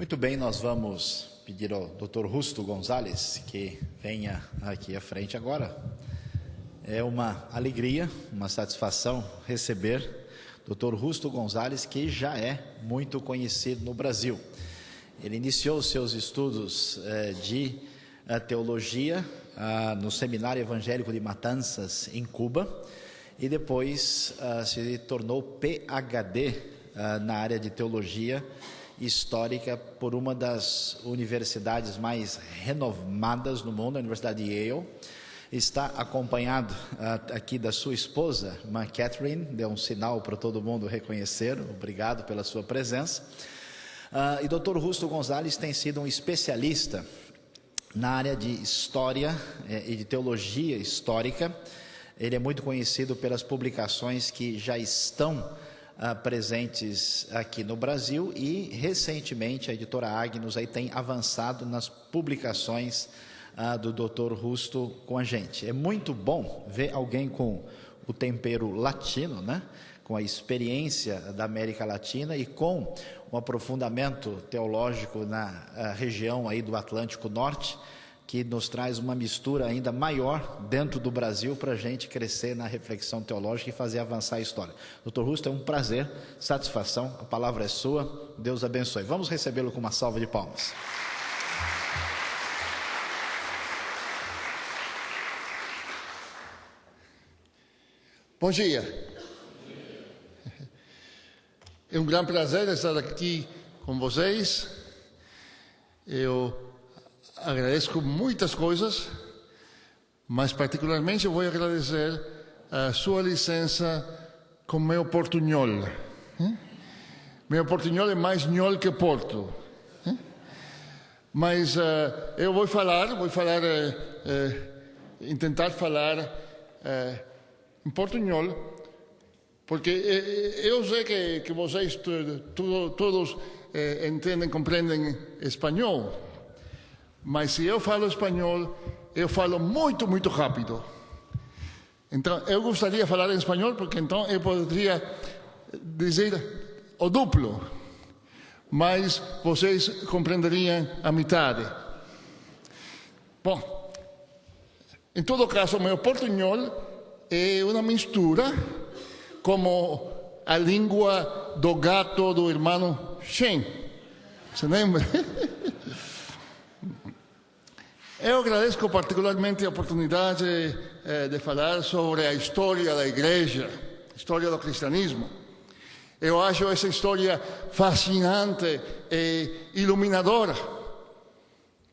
Muito bem, nós vamos pedir ao Dr. Justo Gonzalez que venha aqui à frente agora. É uma alegria, uma satisfação receber Dr. Justo Gonzalez, que já é muito conhecido no Brasil. Ele iniciou seus estudos de teologia no Seminário Evangélico de Matanzas, em Cuba, e depois se tornou PhD na área de teologia histórica por uma das universidades mais renomadas no mundo, a Universidade de Yale. Está acompanhado aqui da sua esposa, irmã Catherine, deu um sinal para todo mundo reconhecer, obrigado pela sua presença. E Dr. Justo Gonzalez tem sido um especialista na área de história e de teologia histórica. Ele é muito conhecido pelas publicações que já estão presentes aqui no Brasil, e recentemente a editora Agnus aí tem avançado nas publicações do Dr. Justo com a gente. É muito bom ver alguém com o tempero latino, né? Com a experiência da América Latina e com um aprofundamento teológico na região aí do Atlântico Norte, que nos traz uma mistura ainda maior dentro do Brasil para a gente crescer na reflexão teológica e fazer avançar a história. Dr. Justo, é um prazer, satisfação, a palavra é sua, Deus abençoe. Vamos recebê-lo com uma salva de palmas. Bom dia. É um grande prazer estar aqui com vocês. Eu agradeço muitas coisas, mas particularmente eu vou agradecer a sua licença com meu portunhol. Meu portunhol é mais nhol que Porto. Mas eu vou tentar falar em portunhol, porque eu sei que vocês todos entendem, compreendem espanhol. Mas se eu falo espanhol, eu falo muito, muito rápido. Então, eu gostaria de falar em espanhol, porque então eu poderia dizer o duplo, mas vocês compreenderiam a metade. Bom, em todo caso, meu portunhol é uma mistura, como a língua do gato do irmão Shen. Você lembra? Eu agradeço particularmente a oportunidade de falar sobre a história da igreja, a história do cristianismo. Eu acho essa história fascinante e iluminadora,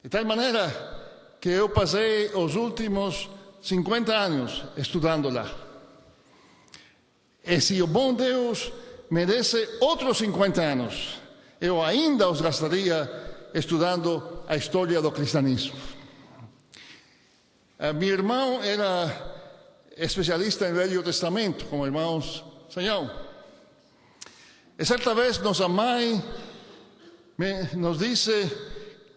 de tal maneira que eu passei os últimos 50 anos estudando lá. E se o bom Deus me desse outros 50 anos, eu ainda os gastaria estudando a história do cristianismo. Meu irmão era especialista em Velho Testamento, como irmãos Senhor. E certa vez nossa mãe nos disse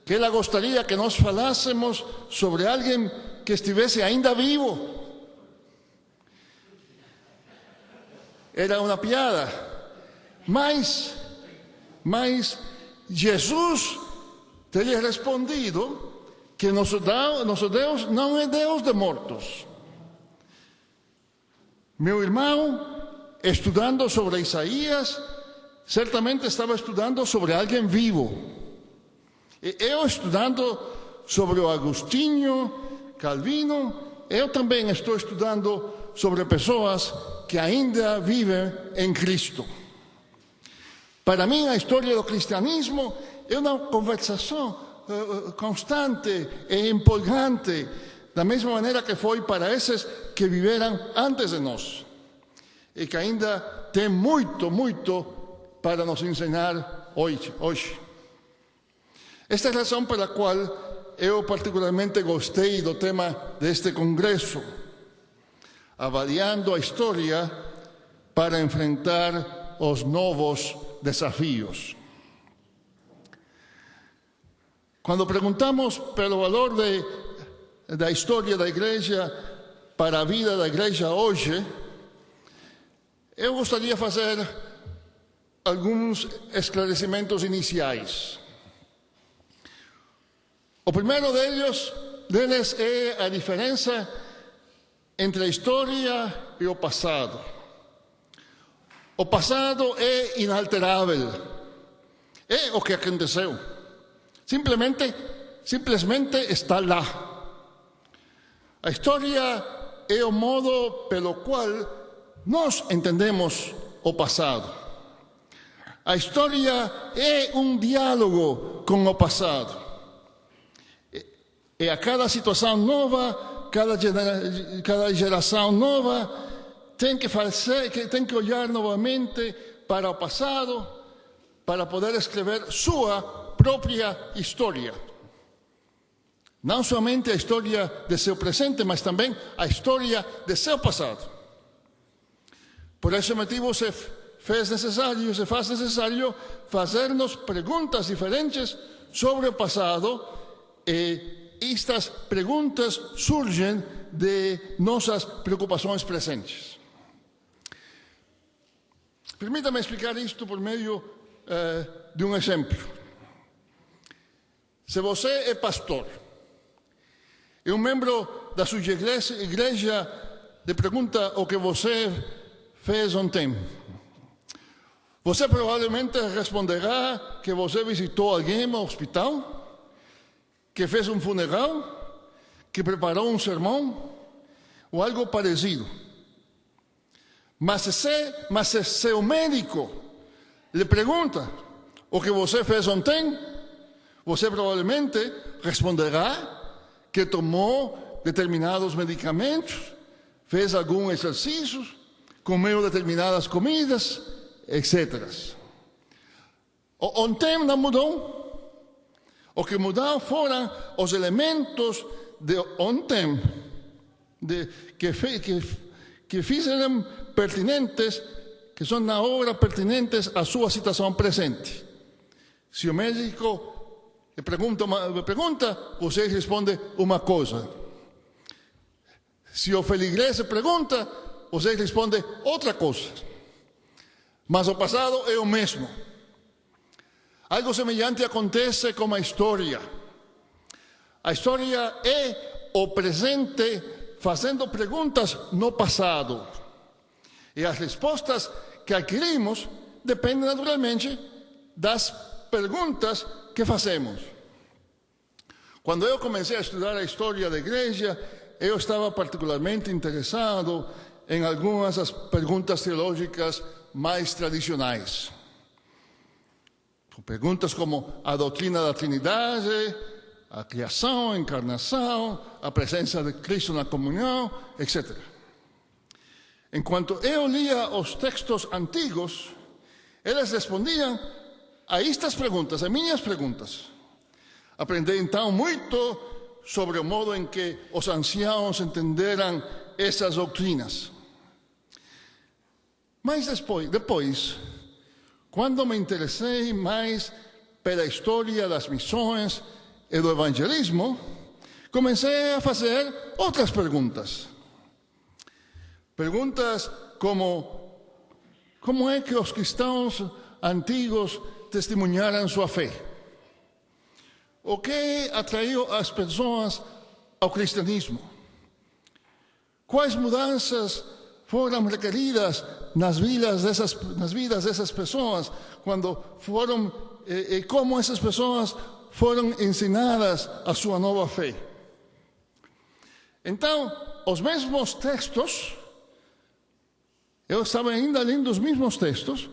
que ela gostaria que nós falássemos sobre alguém que estivesse ainda vivo. Era uma piada, mas Jesus teria respondido que nosso Deus não é Deus de mortos. Meu irmão, estudando sobre Isaías, certamente estava estudando sobre alguém vivo. E eu, estudando sobre o Agostinho, Calvino, eu também estou estudando sobre pessoas que ainda vivem em Cristo. Para mim, a história do cristianismo é uma conversação constante e empolgante, da mesma maneira que foi para esses que viveram antes de nós, e que ainda tem muito, muito para nos ensinar hoje. Esta é a razão pela qual eu particularmente gostei do tema deste congresso, avaliando a história para enfrentar os novos desafios. Quando perguntamos pelo valor da história da igreja para a vida da igreja hoje, eu gostaria de fazer alguns esclarecimentos iniciais. O primeiro deles é a diferença entre a história e o passado. O passado é inalterável. É o que aconteceu. Simplesmente está lá. A história é o modo pelo qual nós entendemos o passado. A história é um diálogo com o passado. E a cada situação nova, cada geração nova, tem que olhar novamente para o passado para poder escrever sua própria história. Não somente a história de seu presente, mas também a história de seu passado. Por esse motivo se faz necessário fazer-nos perguntas diferentes sobre o passado, e estas perguntas surgem de nossas preocupações presentes. Permita-me explicar isto por meio de um exemplo. Se você é pastor e um membro da sua igreja lhe pergunta o que você fez ontem, você provavelmente responderá que você visitou alguém no hospital, que fez um funeral, que preparou um sermão ou algo parecido. Mas se seu médico lhe pergunta o que você fez ontem, você provavelmente responderá que tomou determinados medicamentos, fez algum exercício, comeu determinadas comidas, etc. Ontem não mudou. O que mudou foram os elementos de ontem que fizeram pertinentes, que são na hora pertinentes à sua situação presente. Se o médico lhe pergunta, você responde uma coisa. Se o feligrese pergunta, você responde outra coisa. Mas o passado é o mesmo. Algo semelhante acontece com a história. A história é o presente fazendo perguntas no passado. E as respostas que adquirimos dependem naturalmente das perguntas que fazemos. Quando eu comecei a estudar a história da igreja, eu estava particularmente interessado em algumas das perguntas teológicas mais tradicionais. Perguntas como a doutrina da Trindade, a criação, a encarnação, a presença de Cristo na comunhão, etc. Enquanto eu lia os textos antigos, eles respondiam a estas perguntas, a minhas perguntas. Aprendi então muito sobre o modo em que os anciãos entenderam essas doutrinas. Mas depois, quando me interessei mais pela história das missões e do evangelismo, comecei a fazer outras perguntas. Perguntas como é que os cristãos antigos testemunharam sua fé? O que atraiu as pessoas ao cristianismo? Quais mudanças foram requeridas nas vidas dessas pessoas quando foram e como essas pessoas foram ensinadas a sua nova fé? Então, os mesmos textos, eu estava ainda lendo os mesmos textos,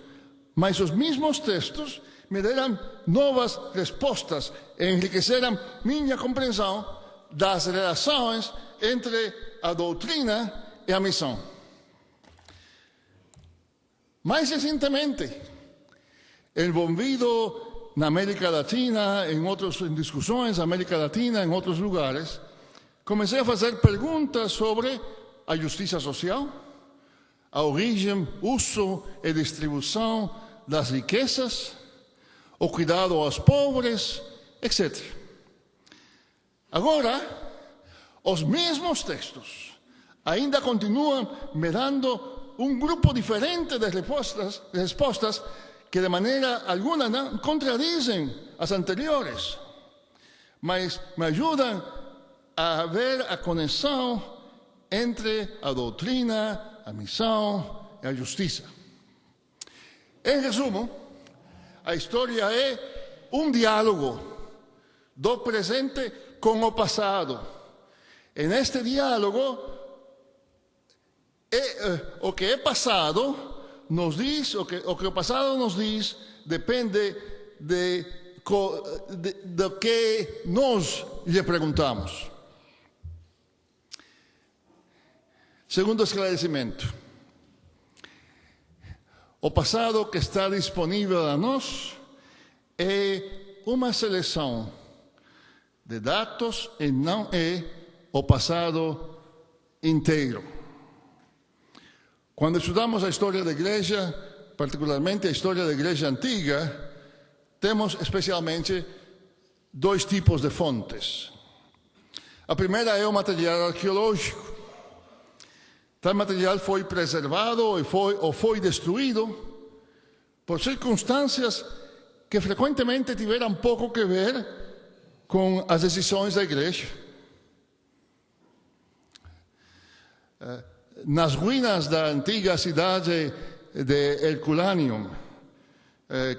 mas os mesmos textos me deram novas respostas e enriqueceram minha compreensão das relações entre a doutrina e a missão. Mais recentemente, envolvido na América Latina, em discussões na América Latina, em outros lugares, comecei a fazer perguntas sobre a justiça social, a origem, uso e distribuição das riquezas, o cuidado aos pobres, etc. Agora, os mesmos textos ainda continuam me dando um grupo diferente de respostas que de maneira alguma não contradizem as anteriores. mas me ajudam a ver a conexão entre a doutrina, a missão e a justiça. Em resumo, a história é um diálogo do presente com o passado. E neste diálogo, o que é passado nos diz, o que o passado nos diz, depende do que nós lhe perguntamos. Segundo esclarecimento, o passado que está disponível a nós é uma seleção de dados e não é o passado inteiro. Quando estudamos a história da igreja, particularmente a história da igreja antiga, temos especialmente dois tipos de fontes. A primeira é o material arqueológico. Tal material foi preservado ou foi destruído por circunstâncias que frequentemente tiveram pouco que ver com as decisões da igreja. Nas ruínas da antiga cidade de Herculaneum,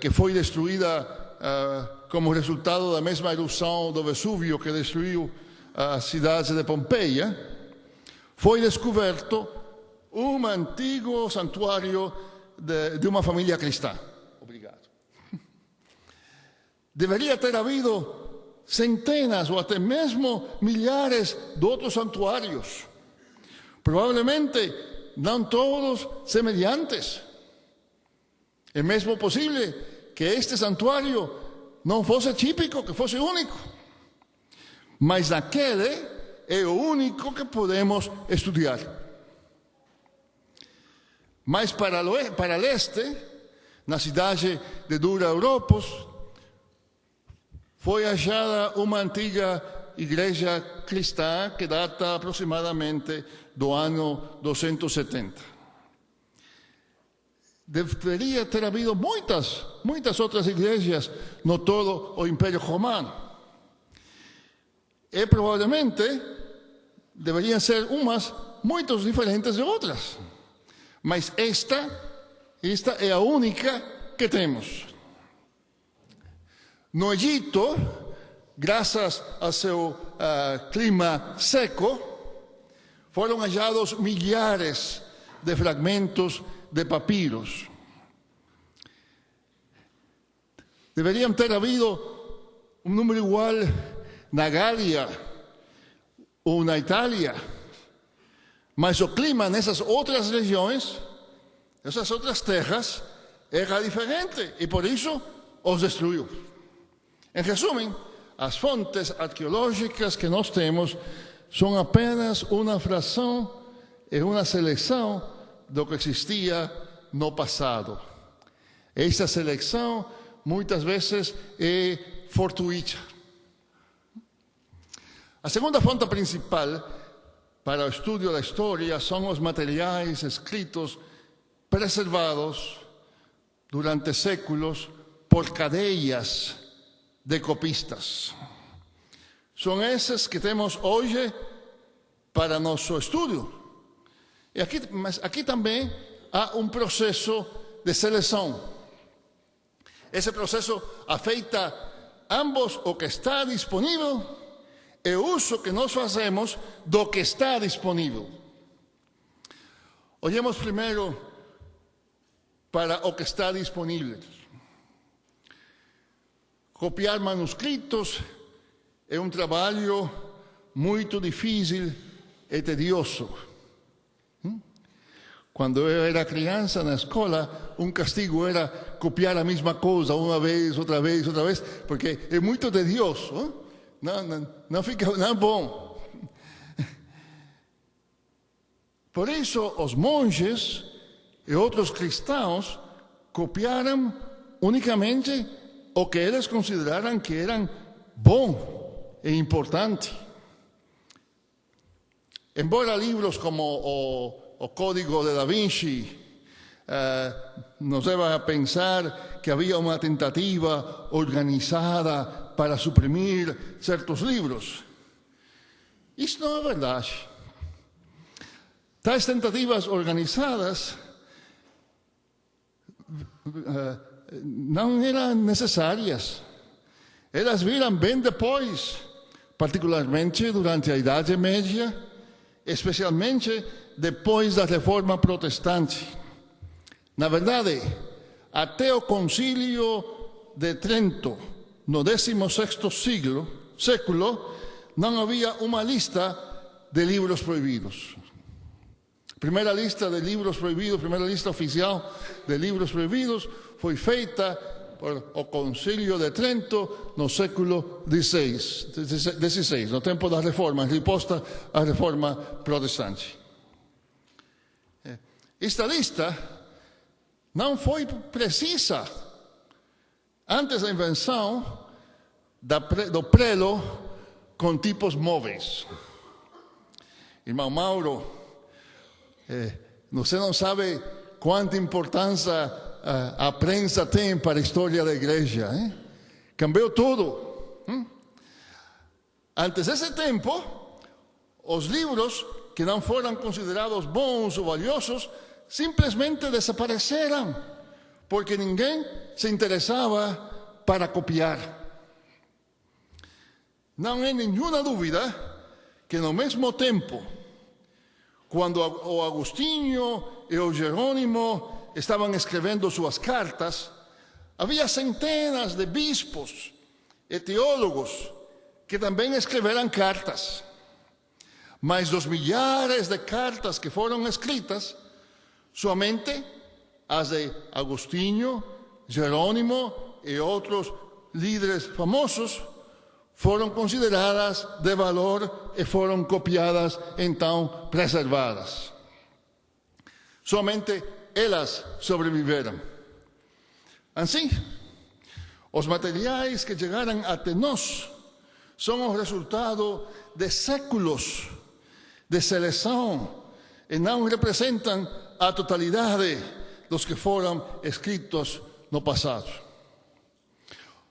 que foi destruída como resultado da mesma erupção do Vesúvio que destruiu a cidade de Pompeia, foi descoberto um antigo santuário de uma família cristã. Obrigado. Deveria ter havido centenas ou até mesmo milhares de outros santuários. Provavelmente não todos semelhantes. É mesmo possível que este santuário não fosse típico, que fosse único. Mas naquele é o único que podemos estudar. Mas para leste, na cidade de Dura Europos, foi achada uma antiga igreja cristã que data aproximadamente do ano 270. Deveria ter havido muitas outras igrejas no todo o Império Romano. E provavelmente deveriam ser umas muito diferentes de outras. Mas esta é a única que temos. No Egito, graças ao seu clima seco, foram achados milhares de fragmentos de papiros. Deveriam ter havido um número igual na Gália ou na Itália, mas o clima nessas outras regiões, essas outras terras, era diferente e por isso os destruiu. Em resumo, as fontes arqueológicas que nós temos são apenas uma fração e uma seleção do que existia no passado. Esta seleção muitas vezes é fortuita. A segunda fonte principal para o estudo da história são os materiais escritos preservados durante séculos por cadeias de copistas. São esses que temos hoje para nosso estudo. Mas aqui também há um processo de seleção. Esse processo afeta ambos o que está disponível e o uso que nós fazemos do que está disponível. Olhemos primeiro para o que está disponível. Copiar manuscritos é um trabalho muito difícil e tedioso. Quando eu era criança na escola, um castigo era copiar a mesma coisa uma vez, outra vez, porque é muito tedioso. Não fica nada bom. Por isso, os monges e outros cristãos copiaram unicamente o que eles consideraram que era bom e importante. Embora livros como o Código de Da Vinci nos leva a pensar que havia uma tentativa organizada para suprimir certos livros. Isso não é verdade. Tais tentativas organizadas não eram necessárias. Elas viram bem depois, particularmente durante a Idade Média, especialmente depois da Reforma Protestante. Na verdade, até o Concílio de Trento, no 16º século, não havia uma lista de livros proibidos. A primeira lista de livros proibidos, a primeira lista oficial de livros proibidos foi feita por o Concílio de Trento no século XVI, no tempo da Reforma, riposta à Reforma Protestante. Esta lista não foi precisa antes da invenção do prelo com tipos móveis. Irmão Mauro, você não sabe quanta importância a prensa tem para a história da igreja. Cambiou tudo. Antes desse tempo, os livros que não foram considerados bons ou valiosos simplesmente desapareceram, porque ninguém se interessava para copiar. Não há nenhuma dúvida que no mesmo tempo, quando o Agostinho e o Jerônimo estavam escrevendo suas cartas, havia centenas de bispos e teólogos que também escreveram cartas. Mas dos milhares de cartas que foram escritas, somente as de Agostinho, Jerônimo e outros líderes famosos foram consideradas de valor e foram copiadas, então preservadas. Somente elas sobreviveram. Assim, os materiais que chegaram até nós são o resultado de séculos de seleção e não representam a totalidade dos que foram escritos no passado.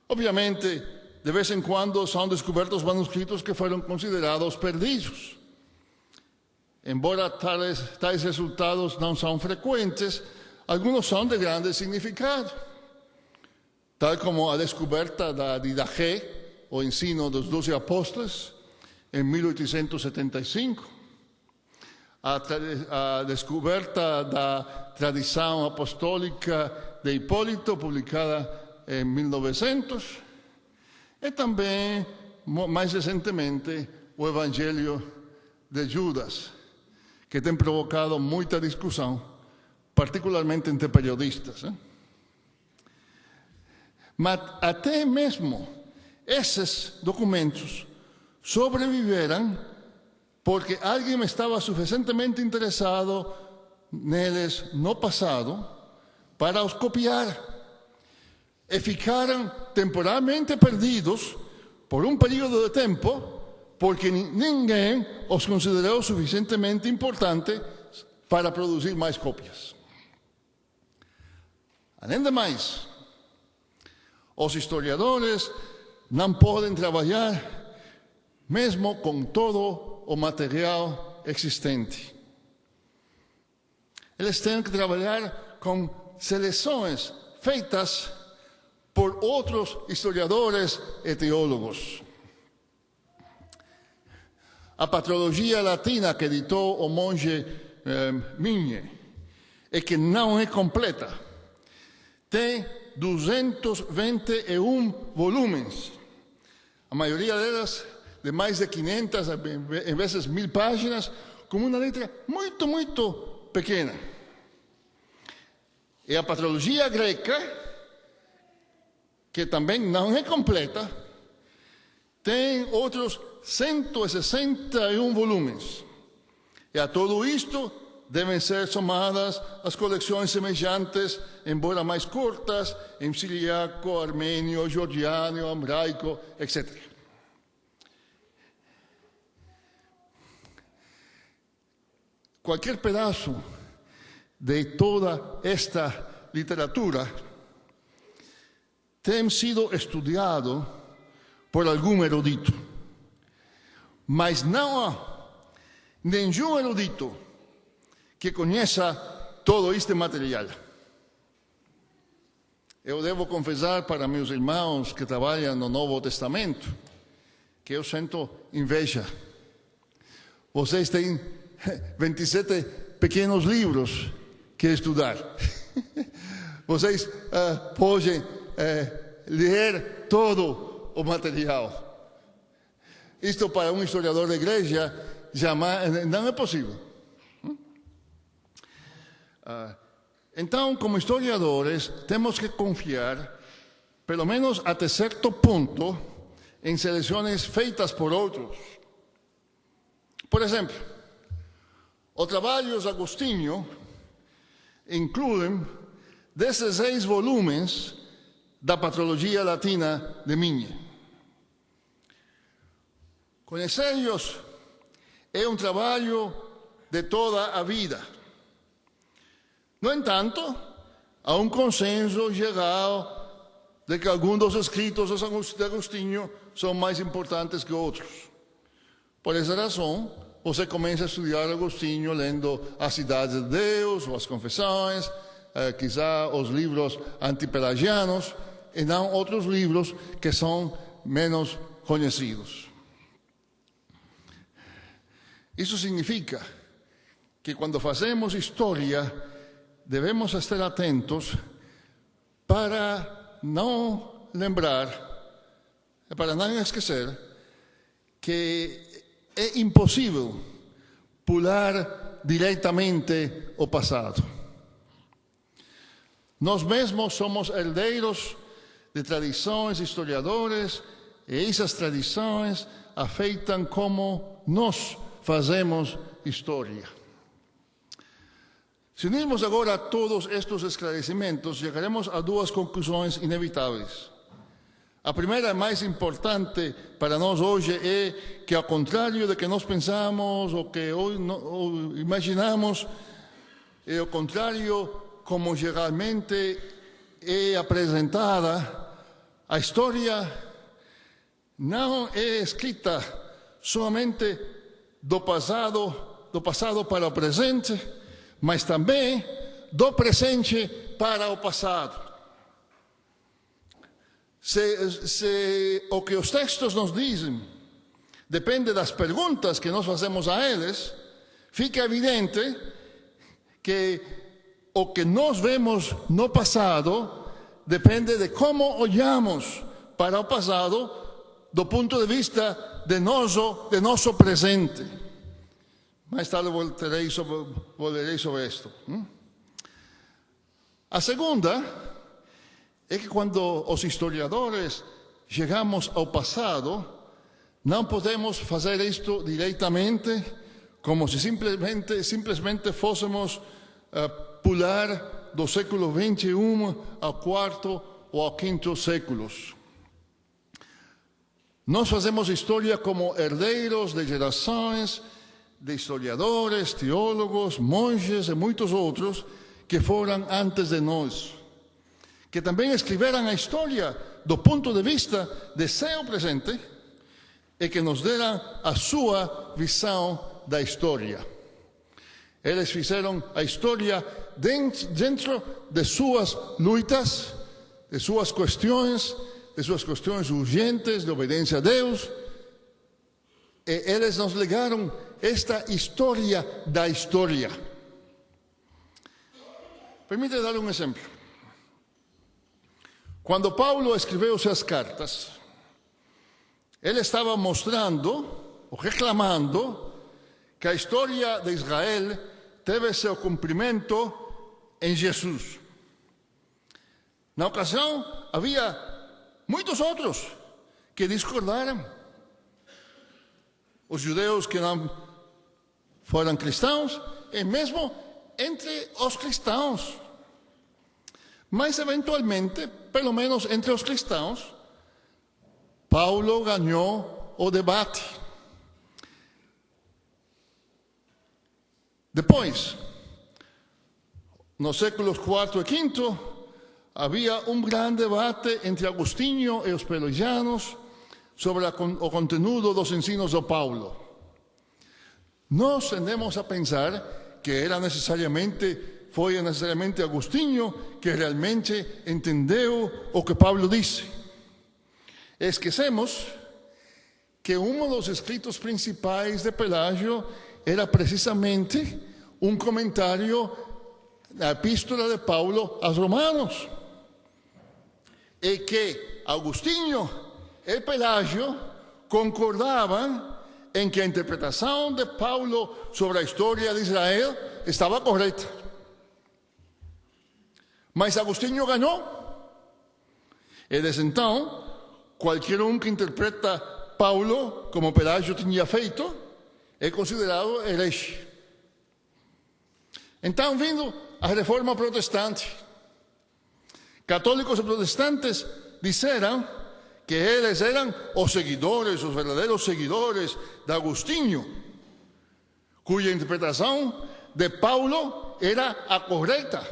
Obviamente, de vez em quando são descobertos manuscritos que foram considerados perdidos. Embora tais resultados não são frequentes, alguns são de grande significado, tal como a descoberta da Didaché, o ensino dos 12 apóstolos, em 1875, a descoberta da tradição apostólica de Hipólito, publicada em 1900, e também, mais recentemente, o Evangelho de Judas, que tem provocado muita discussão, particularmente entre periodistas. Mas até mesmo esses documentos sobreviveram porque alguém estava suficientemente interessado neles no passado para os copiar. E ficaram temporariamente perdidos por um período de tempo, porque ninguém os considerou suficientemente importantes para produzir mais cópias. Além de mais, os historiadores não podem trabalhar mesmo com todo o material existente. Eles têm que trabalhar com seleções feitas por outros historiadores e teólogos. A Patrologia Latina que editou o monge Migne, e que não é completa, tem 221 volumes. A maioria delas de mais de 500, em vezes 1000 páginas, com uma letra muito, muito pequena. E a Patrologia Greca, que também não é completa, tem outros 161 volumes. E a tudo isto devem ser somadas as coleções semelhantes, embora mais curtas, em siríaco, armênio, georgiano, hebraico, etc. Qualquer pedaço de toda esta literatura tem sido estudado por algum erudito. Mas não há nenhum erudito que conheça todo este material. Eu devo confessar para meus irmãos que trabalham no Novo Testamento que eu sinto inveja. Vocês têm 27 pequenos livros que estudar. Vocês podem ler todo o material. Isto para um historiador da igreja jamais, não é possível. Então, como historiadores, temos que confiar, pelo menos até certo ponto, em seleções feitas por outros. Por exemplo, os trabalhos de Agostinho incluem 16 volumes da Patrologia Latina de Migne. Conhecê-los é um trabalho de toda a vida. No entanto, há um consenso geral de que alguns dos escritos de Agostinho são mais importantes que outros. Por essa razão, você começa a estudar Agostinho lendo As Cidades de Deus, ou As Confissões, quizá os livros antipelagianos, e não outros livros que são menos conhecidos. Isso significa que quando fazemos história, devemos estar atentos para não lembrar, para não esquecer, que é impossível pular diretamente o passado. Nós mesmos somos herdeiros de tradições, historiadores, e essas tradições afetam como nós fazemos história. Se unirmos agora a todos estes esclarecimentos, chegaremos a duas conclusões inevitáveis. A primeira e mais importante para nós hoje é que, ao contrário do que nós pensamos ou que ou imaginamos, é o contrário como geralmente é apresentada. A história não é escrita somente do passado para o presente, mas também do presente para o passado. Se o que os textos nos dizem depende das perguntas que nós fazemos a eles, fica evidente que o que nós vemos no passado depende de como olhamos para o passado do ponto de vista de nosso presente. Mais tarde voltarei sobre isto. A segunda é que quando os historiadores chegamos ao passado, não podemos fazer isto diretamente, como se simplesmente fôssemos pular do século XXI ao quarto ou ao quinto séculos. Nós fazemos história como herdeiros de gerações de historiadores, teólogos, monges e muitos outros que foram antes de nós, que também escreveram a história do ponto de vista de seu presente e que nos deram a sua visão da história. Eles fizeram a história dentro de suas lutas, de suas questões urgentes de obediência a Deus, e eles nos legaram esta história da história. Permite dar um exemplo. Quando Paulo escreveu suas cartas, ele estava mostrando, ou reclamando, que a história de Israel teve seu cumprimento em Jesus. Na ocasião, havia muitos outros que discordaram. Os judeus que não foram cristãos, e mesmo entre os cristãos. Mas, eventualmente, pelo menos entre os cristãos, Paulo ganhou o debate. Depois, nos séculos IV e V, havia um grande debate entre Agostinho e os pelagianos sobre o conteúdo dos ensinos de Paulo. Nós tendemos a pensar que foi necessariamente Agostinho que realmente entendeu o que Paulo disse. Esquecemos que um dos escritos principais de Pelágio era precisamente um comentário da epístola de Paulo aos Romanos. E que Agostinho e Pelágio concordavam em que a interpretação de Paulo sobre a história de Israel estava correta. Mas Agostinho ganhou. E desde então, qualquer um que interpreta Paulo, como Pelágio tinha feito, é considerado herege. Então, vindo a reforma protestante, católicos e protestantes disseram que eles eram os verdadeiros seguidores de Agostinho, cuja interpretação de Paulo era a correta.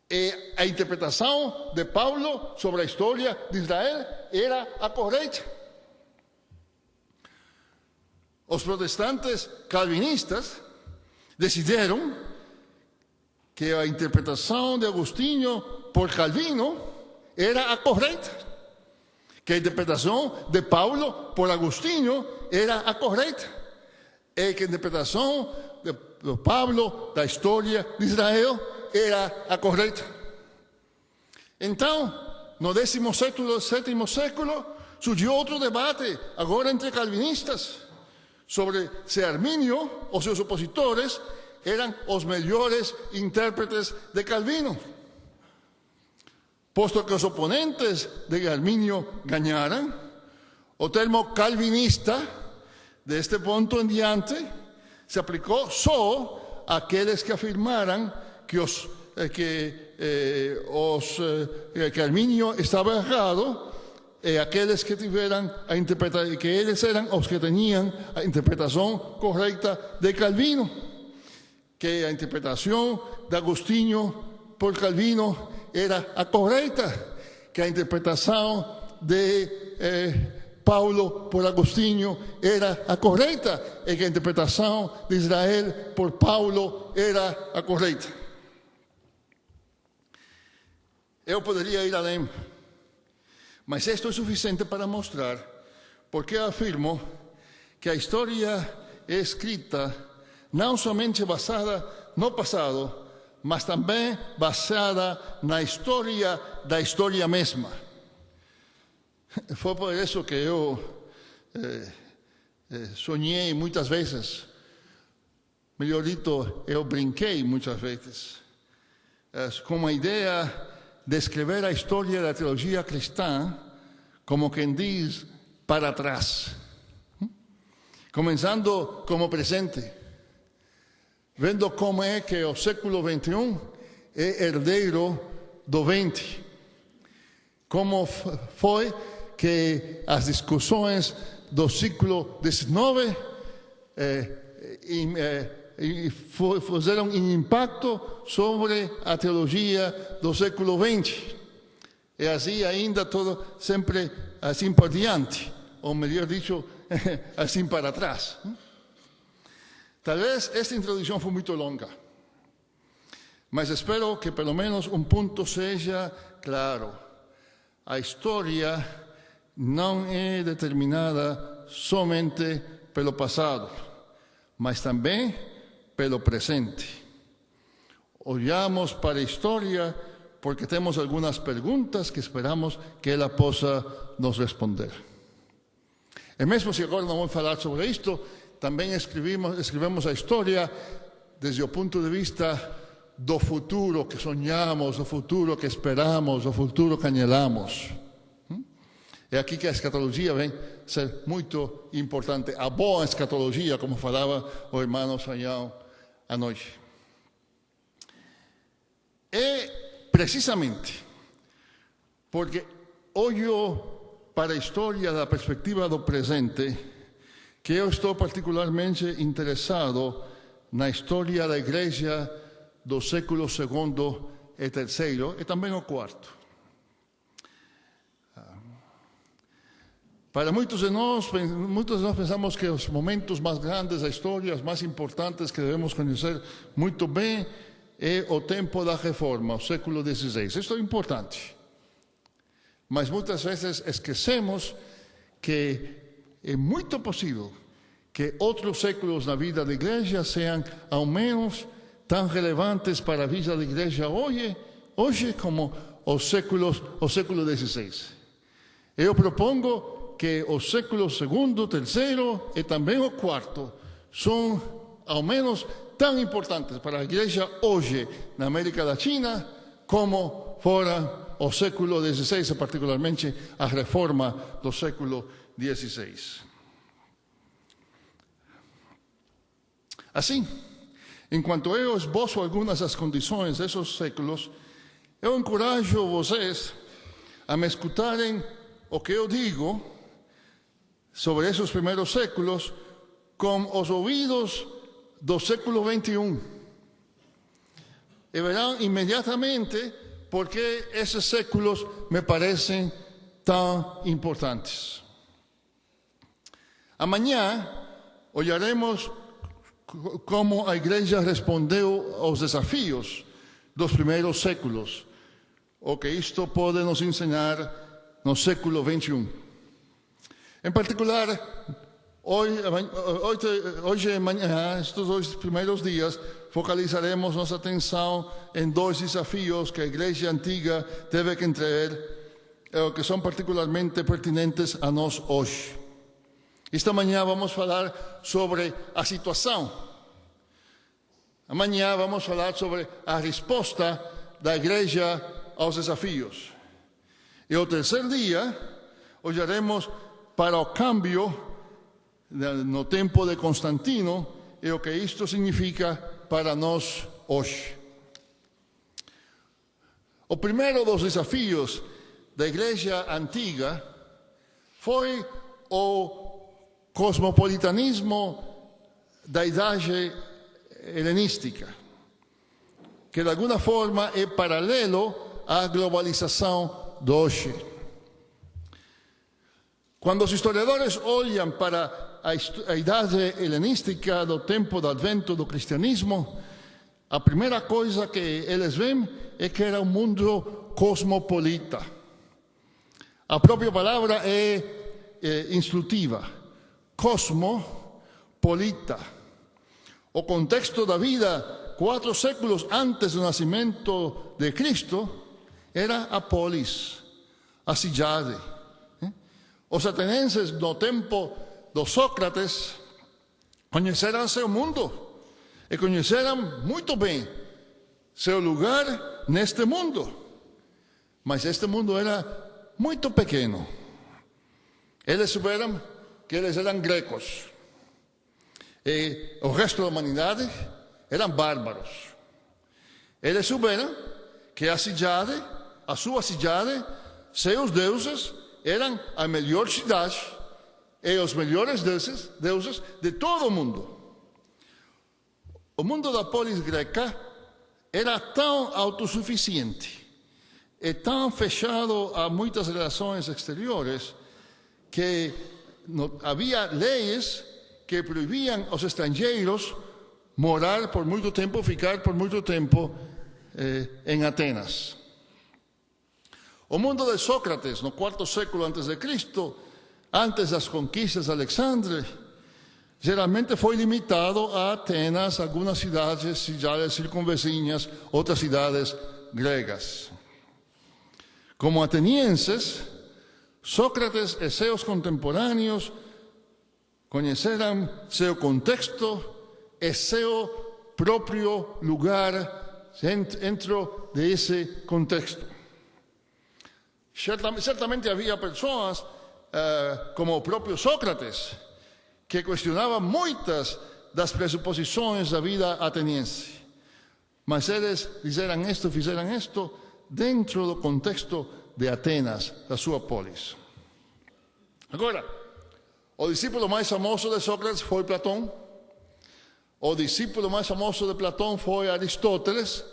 E a interpretação de Paulo sobre a história de Israel era a correta. Os protestantes calvinistas decidiram que a interpretação de Agostinho por Calvino era a correta, que a interpretação de Paulo por Agostinho era a correta, e que a interpretação de Paulo da história de Israel era a correta. Então, no sétimo século, surgiu outro debate, agora entre calvinistas, sobre se Armínio ou seus opositores eram os melhores intérpretes de Calvino. Posto que os oponentes de Armínio ganharam, o termo calvinista, deste ponto em diante, se aplicou só àqueles que afirmaram que Armínio estava errado, e aqueles que tiveram a interpretação, que eles eram os que tinham a interpretação correta de Calvino, que a interpretação de Agostinho por Calvino era a correta, que a interpretação de Paulo por Agostinho era a correta, e que a interpretação de Israel por Paulo era a correta. Eu poderia ir além, mas isto é suficiente para mostrar porque afirmo que a história é escrita não somente basada no passado, mas também basada na história da história mesma. Foi por isso que eu sonhei muitas vezes, melhor dito, eu brinquei muitas vezes, com a ideia de escrever a história da teologia cristã, como quem diz, para trás. Começando como presente, vendo como é que o século XXI é herdeiro do XX. Como foi que as discussões do século XIX fizeram um impacto sobre a teologia do século XX. E assim ainda todo sempre assim por diante, ou melhor dito, assim para trás. Talvez esta introdução foi muito longa, mas espero que pelo menos um ponto seja claro. A história não é determinada somente pelo passado, mas também pelo presente. Olhamos para a história porque temos algumas perguntas que esperamos que ela possa nos responder. E mesmo se agora não vamos falar sobre isto, também escrevemos a história desde o ponto de vista do futuro que sonhamos, do futuro que esperamos, do futuro que anhelamos. É aqui que a escatologia vem ser muito importante. A boa escatologia, como falava o irmão Sayão à noite. É precisamente porque olho para a história da perspectiva do presente que eu estou particularmente interessado na história da Igreja do século II e III e também o IV. Para muitos de nós pensamos que os momentos mais grandes da história, os mais importantes que devemos conhecer muito bem, é o tempo da Reforma, o século XVI. Isso é importante. Mas muitas vezes esquecemos que é muito possível que outros séculos na vida da igreja sejam ao menos tão relevantes para a vida da igreja hoje como o século XVI. Eu propongo que os séculos segundo, terceiro e também o quarto são ao menos tão importantes para a igreja hoje na América Latina como fora o século XVI, particularmente a reforma do século XVI. Assim, enquanto eu esboço algumas das condições desses séculos, eu encorajo vocês a me escutarem o que eu digo sobre esses primeiros séculos com os ouvidos do século XXI. E verão imediatamente porque esses séculos me parecem tão importantes. Amanhã olharemos como a igreja respondeu aos desafios dos primeiros séculos, o que isto pode nos ensinar no século XXI. Em particular, hoje e amanhã, estes 2 primeiros dias, focalizaremos nossa atenção em 2 desafios que a igreja antiga teve que entregar, que são particularmente pertinentes a nós hoje. Esta manhã vamos falar sobre a situação. Amanhã vamos falar sobre a resposta da igreja aos desafios. E o terceiro dia, olharemos para o câmbio no tempo de Constantino e o que isto significa para nós hoje. O primeiro dos desafios da igreja antiga foi o cosmopolitanismo da idade helenística, que de alguma forma é paralelo à globalização de hoje. Quando os historiadores olham para a idade helenística do tempo do advento do cristianismo, a primeira coisa que eles veem é que era um mundo cosmopolita. A própria palavra é instrutiva. Cosmopolita. O contexto da vida 4 séculos antes do nascimento de Cristo era a polis, a cidade. Os atenienses no tempo de Sócrates conheceram seu mundo e conheceram muito bem seu lugar neste mundo. Mas este mundo era muito pequeno. Eles souberam que eles eram gregos e o resto da humanidade eram bárbaros. Eles souberam que a sua cidade, seus deuses eram a melhor cidade e os melhores deuses de todo o mundo. O mundo da polis greca era tão autossuficiente e tão fechado a muitas relações exteriores que havia leis que proibiam aos estrangeiros morar por muito tempo, ficar por muito tempo em Atenas. O mundo de Sócrates, no 4º século antes de Cristo, antes das conquistas de Alexandre, geralmente foi limitado a Atenas, algumas cidades circunvizinhas, outras cidades gregas. Como atenienses, Sócrates e seus contemporâneos conheceram seu contexto e seu próprio lugar dentro desse contexto. Certamente havia pessoas, como o próprio Sócrates, que questionavam muitas das pressuposições da vida ateniense. Mas eles fizeram isto dentro do contexto de Atenas, da sua polis. Agora, o discípulo mais famoso de Sócrates foi Platão. O discípulo mais famoso de Platão foi Aristóteles.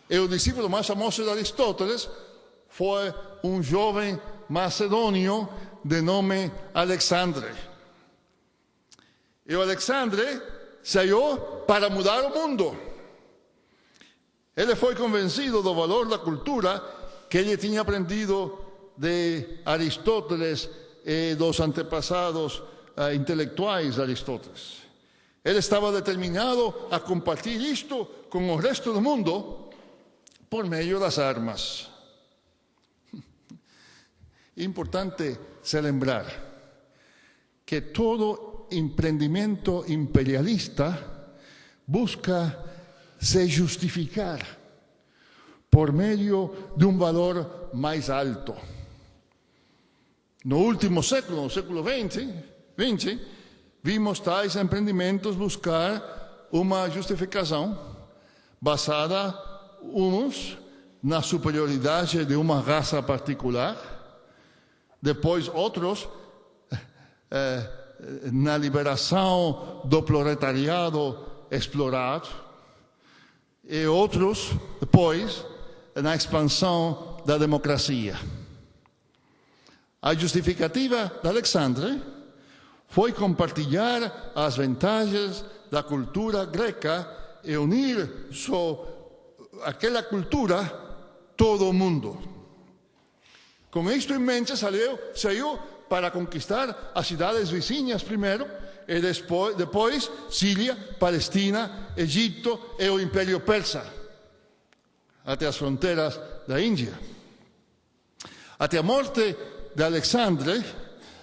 E o discípulo mais famoso de Aristóteles foi um jovem macedônio de nome Alexandre. E o Alexandre saiu para mudar o mundo. Ele foi convencido do valor da cultura que ele tinha aprendido de Aristóteles e dos antepassados intelectuais de Aristóteles. Ele estava determinado a compartilhar isto com o resto do mundo por meio das armas. É importante se lembrar que todo empreendimento imperialista busca se justificar por meio de um valor mais alto. No último século, no século XX, vimos tais empreendimentos buscar uma justificação basada, uns, na superioridade de uma raça particular, depois outros, na liberação do proletariado explorado, e outros, depois, na expansão da democracia. A justificativa de Alexandre foi compartilhar as vantagens da cultura greca e unir aquela cultura todo o mundo. Com isto em mente, saiu para conquistar as cidades vizinhas primeiro, e depois Síria, Palestina, Egito e o Império Persa, até as fronteiras da Índia. Até a morte de Alexandre,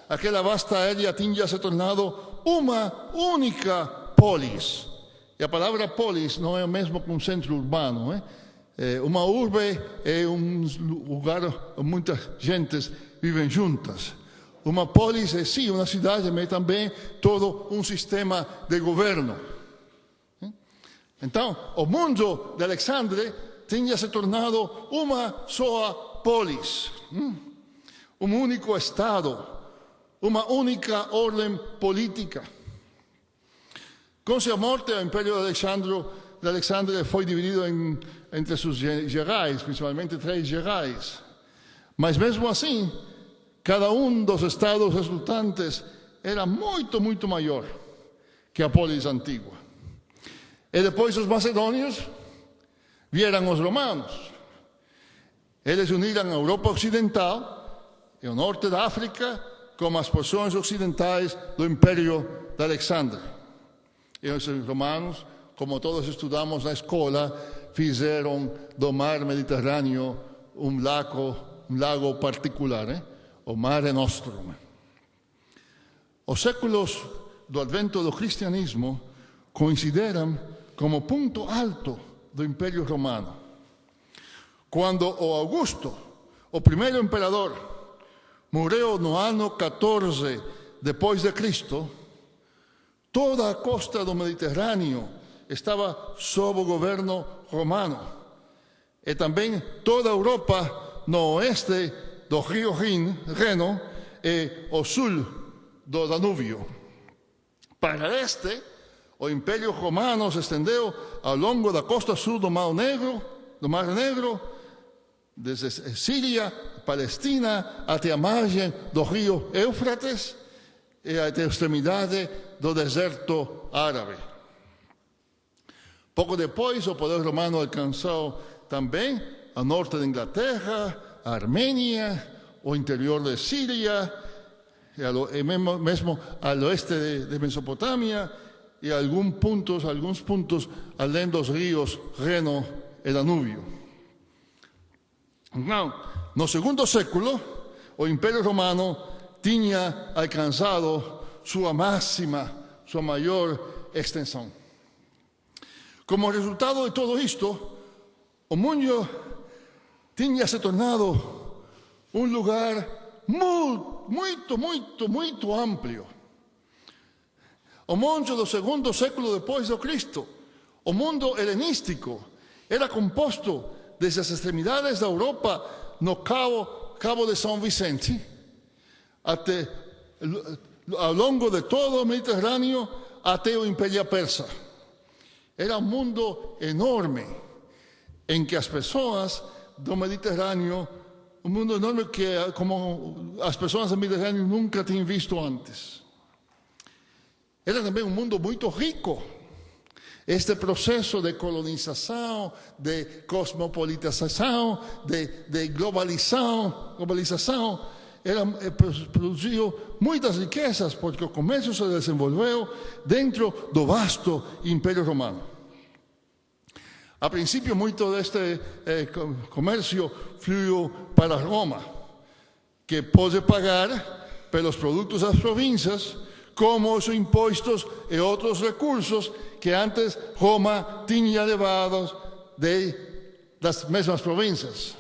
aquela vasta área tinha se tornado uma única polis. E a palavra polis não é o mesmo que um centro urbano. Uma urbe é um lugar onde muitas gentes vivem juntas. Uma polis é sim uma cidade, mas também todo um sistema de governo. Então, o mundo de Alexandre tinha se tornado uma só polis, um único Estado, uma única ordem política. Com sua morte, o Império de Alexandre foi dividido entre seus gerais, principalmente 3 gerais. Mas mesmo assim, cada um dos estados resultantes era muito, muito maior que a polis antiga. E depois os macedônios vieram os romanos. Eles uniram a Europa Ocidental e o norte da África com as porções ocidentais do Império de Alexandre. E os romanos, como todos estudamos na escola, fizeram do mar Mediterrâneo um lago particular, o Mare Nostrum. Os séculos do advento do cristianismo coincidiram como ponto alto do Império Romano. Quando o Augusto, o primeiro imperador, morreu no ano 14 depois de Cristo, toda a costa do Mediterrâneo estava sob o governo romano. E também toda a Europa no oeste do rio Reno e o sul do Danúbio. Para este, o Império Romano se estendeu ao longo da costa sul do Mar Negro, desde Síria, Palestina, até a margem do rio Éufrates e até a extremidade do deserto árabe. Pouco depois, o poder romano alcançou também a norte da Inglaterra, a Armênia, o interior de Síria, e mesmo ao oeste de Mesopotâmia, e alguns pontos além dos rios Reno e Danúbio. Então, no segundo século, o Império Romano tinha alcançado sua maior extensão. Como resultado de todo isto, o mundo tinha se tornado um lugar muito, muito, muito amplo. O mundo do segundo século depois de Cristo, o mundo helenístico, era composto desde as extremidades da Europa, no Cabo de São Vicente, até ao longo de todo o Mediterrâneo, até o Império Persa. Era um mundo enorme, em que as pessoas do Mediterrâneo um mundo enorme que como as pessoas do Mediterrâneo nunca tinham visto antes. Era também um mundo muito rico. Este processo de colonização, de cosmopolitização, de globalização, produziu muitas riquezas, porque o comércio se desenvolveu dentro do vasto Império Romano. A princípio, muito deste comércio fluiu para Roma, que pôde pagar pelos produtos das províncias, como os impostos e outros recursos que antes Roma tinha levado das mesmas províncias.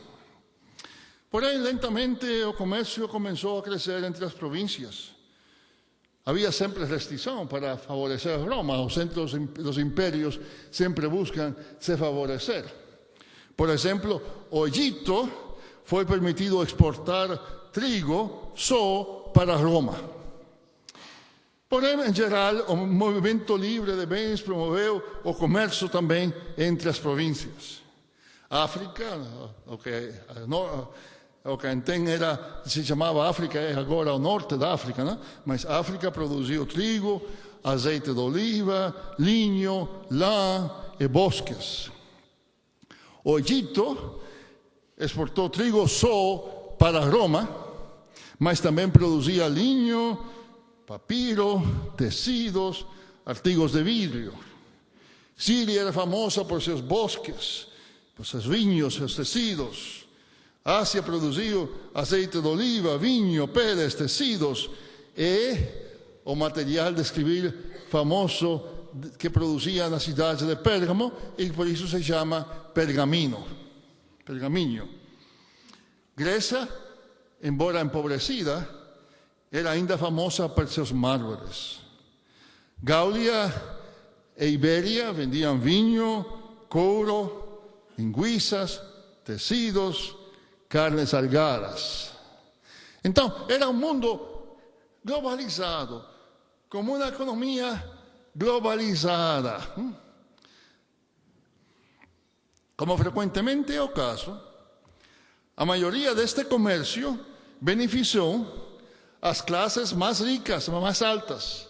Porém, lentamente o comércio começou a crescer entre as províncias. Havia sempre restrição para favorecer Roma. Os centros dos impérios sempre buscam se favorecer. Por exemplo, o Egito foi permitido exportar trigo só para Roma. Porém, em geral, o movimento livre de bens promoveu o comércio também entre as províncias. África, o que então se chamava África, é agora o norte da África, né? Mas África produziu trigo, azeite de oliva, linho, lã e bosques. O Egito exportou trigo só para Roma, mas também produzia linho, papiro, tecidos, artigos de vidro. Síria era famosa por seus bosques, por seus vinhos, seus tecidos. Ásia produziu azeite de oliva, vinho, peles, tecidos e o material de escrever famoso que produzia na cidade de Pérgamo e por isso se chama pergaminho. Grécia, embora empobrecida, era ainda famosa por seus mármores. Gáulia e Ibéria vendiam vinho, couro, linguiças, tecidos, carnes salgadas. Então, era um mundo globalizado, como uma economia globalizada. Como frequentemente é o caso, a maioria deste comércio beneficiou as classes mais ricas, mais altas.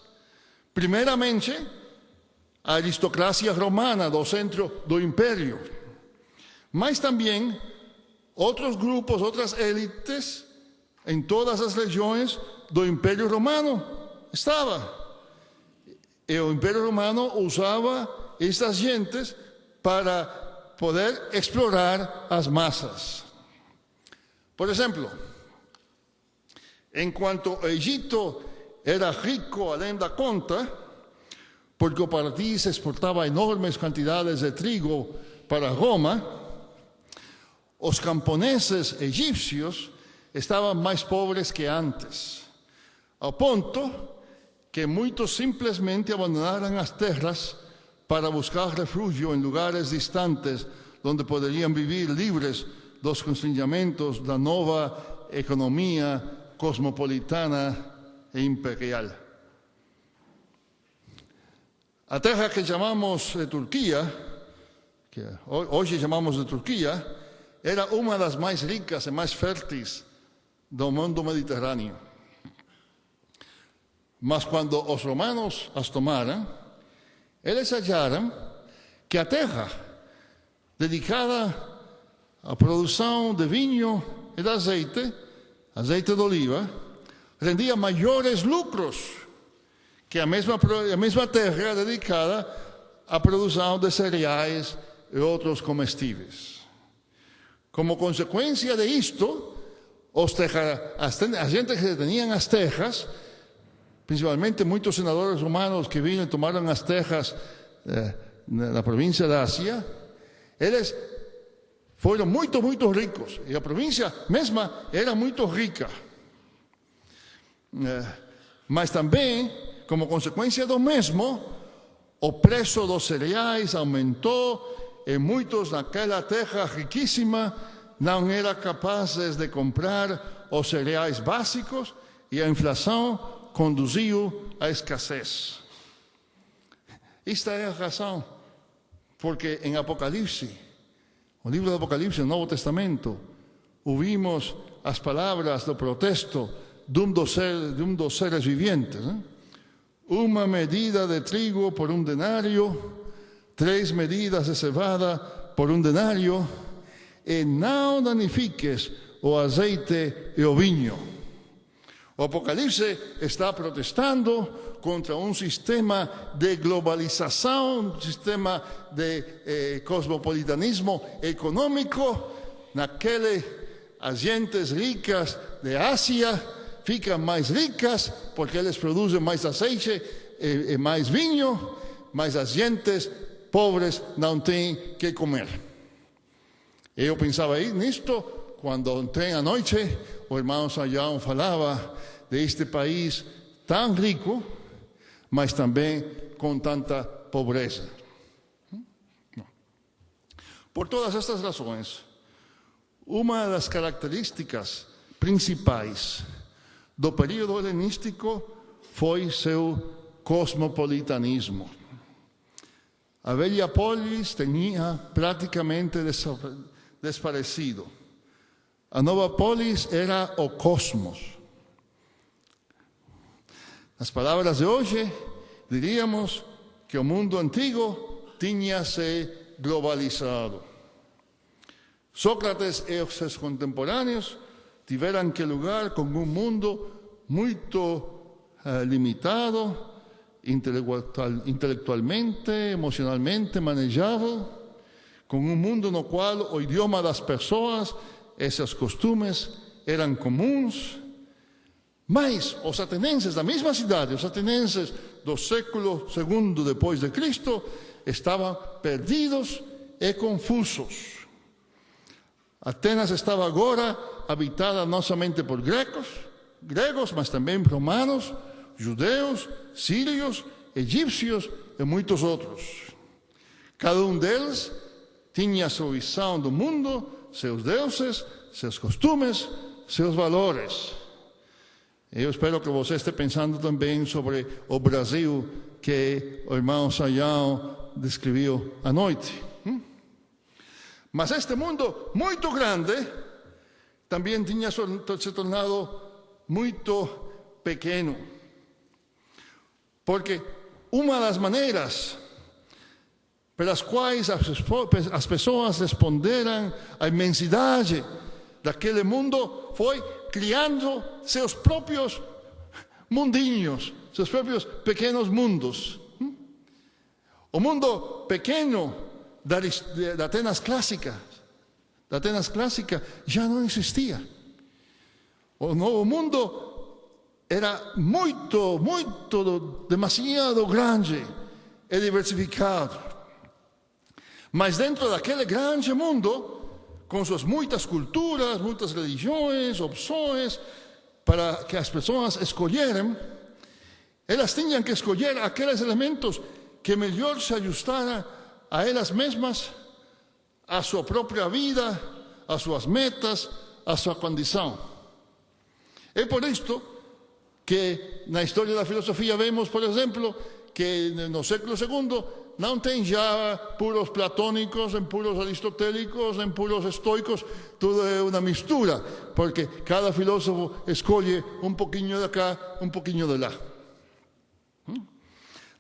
Primeiramente, a aristocracia romana do centro do império, mas também outros grupos, outras élites em todas as regiões do Império Romano estava. E o Império Romano usava estas gentes para poder explorar as massas. Por exemplo, enquanto o Egito era rico além da conta, porque o país exportava enormes quantidades de trigo para Roma, os camponeses egípcios estavam mais pobres que antes, ao ponto que muitos simplesmente abandonaram as terras para buscar refúgio em lugares distantes, onde poderiam viver livres dos constrangimentos da nova economia cosmopolitana e imperial. A terra que chamamos de Turquia, que hoje chamamos de Turquia, era uma das mais ricas e mais férteis do mundo mediterrâneo. Mas quando os romanos as tomaram, eles acharam que a terra dedicada à produção de vinho e de azeite de oliva, rendia maiores lucros que a mesma terra dedicada à produção de cereais e outros comestíveis. Como consequência de isto, as gente que tinham as terras, principalmente muitos senadores romanos que vinham e tomaram as terras na província da Ásia, eles foram muito, muito ricos. E a província mesma era muito rica. Mas também, como consequência do mesmo, o preço dos cereais aumentou e muitos naquela terra riquíssima não eram capazes de comprar os cereais básicos e a inflação conduziu à escassez. Esta é a razão porque em Apocalipse, o livro do Apocalipse, no Novo Testamento, ouvimos as palavras do protesto de um dos seres viventes, né? Uma medida de trigo por um denário, 3 medidas de cevada por um denário, e não danifiques o azeite e o vinho. O Apocalipse está protestando contra um sistema de globalização, um sistema de cosmopolitanismo econômico, naquele as gentes ricas de Ásia ficam mais ricas porque eles produzem mais azeite e mais vinho, mas as gentes pobres não têm que comer. Eu pensava aí nisto quando ontem à noite o irmão Sayão falava deste país tão rico, mas também com tanta pobreza. Por todas estas razões, uma das características principais do período helenístico foi seu cosmopolitanismo. A velha polis tinha praticamente desaparecido. A nova polis era o cosmos. Nas palavras de hoje, diríamos que o mundo antigo tinha se globalizado. Sócrates e os seus contemporâneos tiveram que lidar com um mundo muito limitado, intelectualmente, emocionalmente manejado, com um mundo no qual o idioma das pessoas e seus costumes eram comuns. Mas os atenienses da mesma cidade, os atenienses do século II depois de Cristo, estavam perdidos e confusos. Atenas estava agora habitada não somente por gregos, mas também romanos, judeus, sírios, egípcios e muitos outros. Cada um deles tinha sua visão do mundo, seus deuses, seus costumes, seus valores. Eu espero que você esteja pensando também sobre o Brasil que o irmão Sayão descreveu à noite. Mas este mundo muito grande também tinha se tornado muito pequeno. Porque uma das maneiras pelas quais as pessoas responderam à imensidade daquele mundo foi criando seus próprios mundinhos, seus próprios pequenos mundos. O mundo pequeno da Atenas clássica já não existia. O novo mundo era demasiado grande e diversificado. Mas dentro daquele grande mundo, com suas muitas culturas, muitas religiões, opções, para que as pessoas escolheram, elas tinham que escolher aqueles elementos que melhor se ajustaram a elas mesmas, a sua própria vida, a suas metas, a sua condição. É por isto que na história da filosofia vemos, por exemplo, que no século II não tem já puros platônicos, nem puros aristotélicos, nem puros estoicos, tudo é uma mistura, porque cada filósofo escolhe um pouquinho de cá, um pouquinho de lá.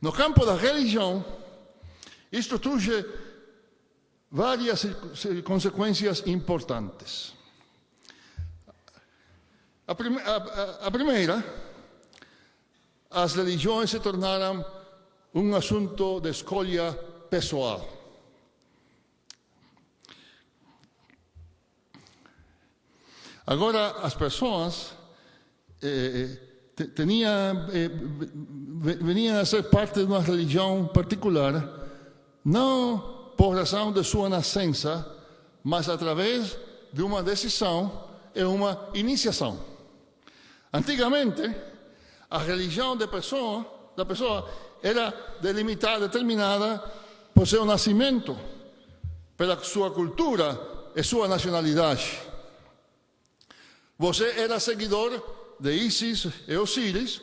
No campo da religião, isto trouxe várias consequências importantes. A primeira, as religiões se tornaram um assunto de escolha pessoal. Agora, as pessoas veniam a ser parte de uma religião particular, não por razão de sua nascença, mas através de uma decisão e uma iniciação. Antigamente, a religião da pessoa era delimitada, determinada por seu nascimento, pela sua cultura e sua nacionalidade. Você era seguidor de Ísis e Osíris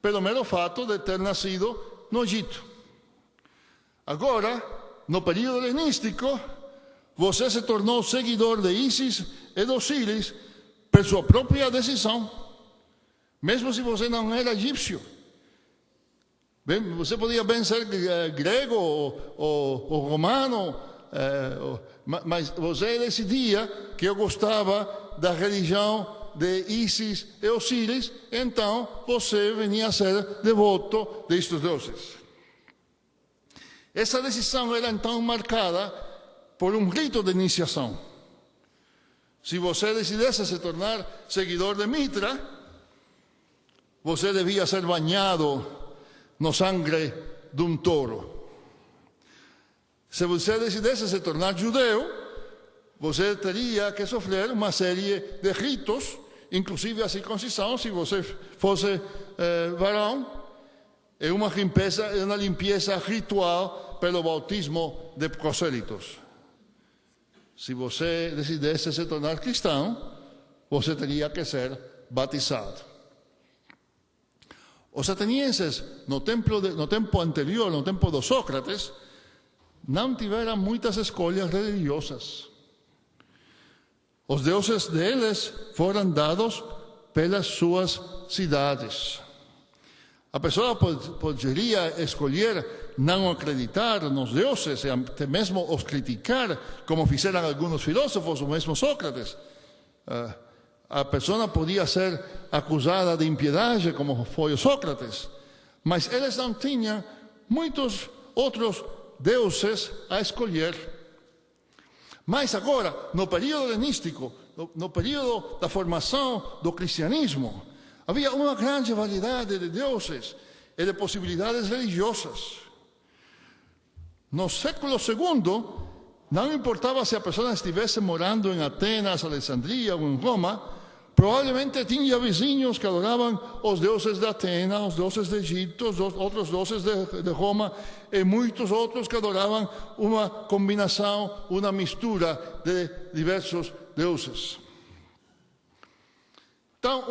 pelo mero fato de ter nascido no Egito. Agora, no período helenístico, você se tornou seguidor de Ísis e de Osíris por sua própria decisão, mesmo se você não era egípcio. Você podia bem ser grego ou romano, mas você decidia que eu gostava da religião de Ísis e Osíris, então você venia a ser devoto destes deuses. Essa decisão era então marcada por um rito de iniciação. Se você decidisse se tornar seguidor de Mitra, você devia ser banhado no sangue de um touro. Se você decidisse se tornar judeu, você teria que sofrer uma série de ritos, inclusive a circuncisão, se você fosse varão, e uma limpeza ritual pelo bautismo de prosélitos. Se você decidisse se tornar cristão, você teria que ser batizado. Os atenienses, no tempo anterior, no tempo de Sócrates, não tiveram muitas escolhas religiosas. Os deuses deles foram dados pelas suas cidades. A pessoa poderia escolher não acreditar nos deuses e até mesmo os criticar, como fizeram alguns filósofos, o mesmo Sócrates. A pessoa podia ser acusada de impiedade, como foi o Sócrates, mas eles não tinham muitos outros deuses a escolher. Mas agora, no período helenístico, no período da formação do cristianismo, havia uma grande variedade de deuses e de possibilidades religiosas. No século II, não importava se a pessoa estivesse morando em Atenas, Alexandria ou em Roma, provavelmente tinha vizinhos que adoravam os deuses de Atenas, os deuses de Egito, os outros deuses de Roma, e muitos outros que adoravam uma combinação, uma mistura de diversos deuses. Então,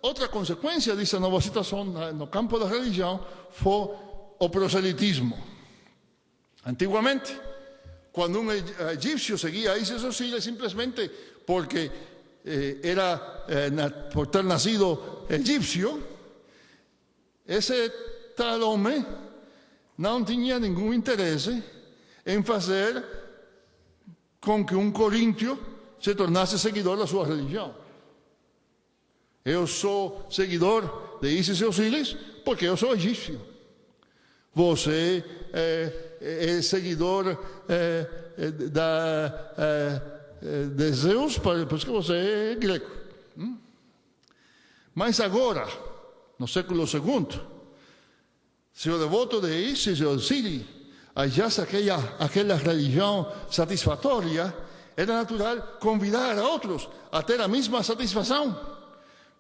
outra consequência dessa nova situação no campo da religião foi o proselitismo. Antigamente, quando um egípcio seguia Ísis ou Osíris simplesmente porque por ter nascido egípcio, esse tal homem não tinha nenhum interesse em fazer com que um coríntio se tornasse seguidor da sua religião. Eu sou seguidor de Ísis e Osíris porque eu sou egípcio. Você é seguidor de Zeus porque você é grego. Mas agora, no século II, se o devoto de Ísis e Osíris achasse aquela religião satisfatória, era natural convidar a outros a ter a mesma satisfação,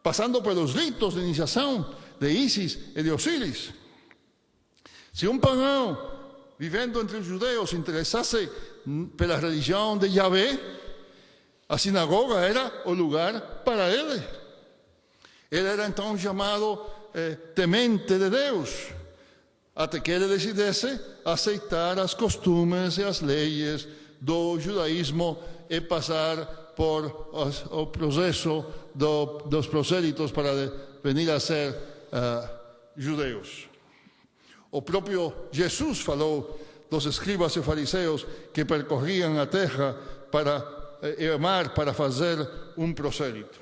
passando pelos ritos de iniciação de Ísis e de Osíris. Se um pagão, vivendo entre os judeus, se interessasse pela religião de Yahvé, a sinagoga era o lugar para ele. Ele era então chamado temente de Deus, até que ele decidisse aceitar as costumes e as leis do judaísmo e passar por o processo dos prosélitos para venir a ser judeus. O próprio Jesus falou dos escribas e fariseus que percorriam a terra e o mar para fazer um prosélito.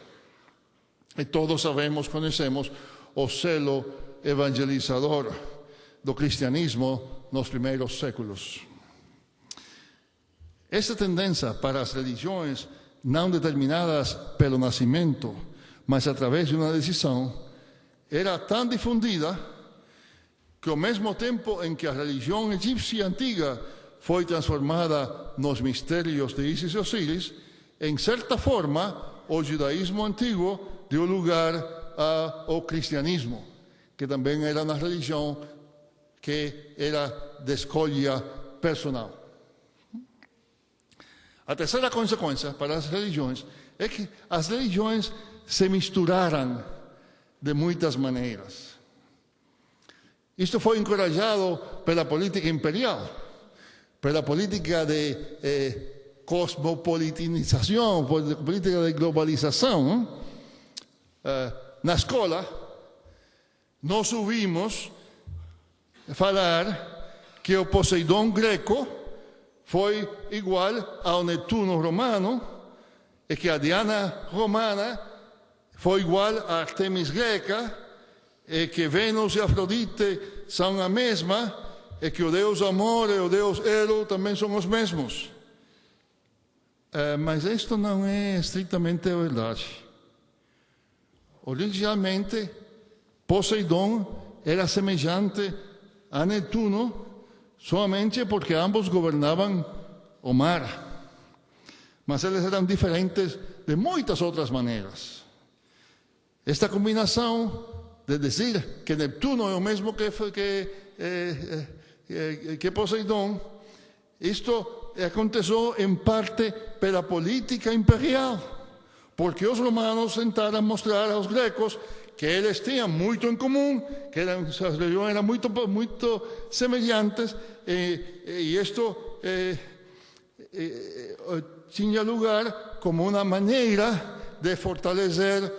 E todos conhecemos o selo evangelizador do cristianismo nos primeiros séculos. Essa tendência para as religiões não determinadas pelo nascimento, mas através de uma decisão, era tão difundida que ao mesmo tempo em que a religião egípcia antiga foi transformada nos mistérios de Ísis e Osíris, em certa forma, o judaísmo antigo deu lugar ao cristianismo, que também era uma religião que era de escolha personal. A terceira consequência para as religiões é que as religiões se misturaram de muitas maneiras. Isto foi encorajado pela política imperial, pela política de cosmopolitização, política de globalização, na escola, nós ouvimos falar que o Poseidon greco foi igual ao Netuno romano e que a Diana romana foi igual a Artemis greca e que Vênus e Afrodite são a mesma e que o Deus Amor e o Deus Eros também são os mesmos. Mas isto não é estritamente verdade. Originalmente, Poseidon era semelhante a Netuno somente porque ambos governavam o mar. Mas eles eram diferentes de muitas outras maneiras. Esta combinação de dizer que Neptuno é o mesmo que Poseidon, isto aconteceu em parte pela política imperial, porque os romanos tentaram mostrar aos gregos que eles tinham muito em comum, que suas religiões eram muito semelhantes, e isto tinha lugar como uma maneira de fortalecer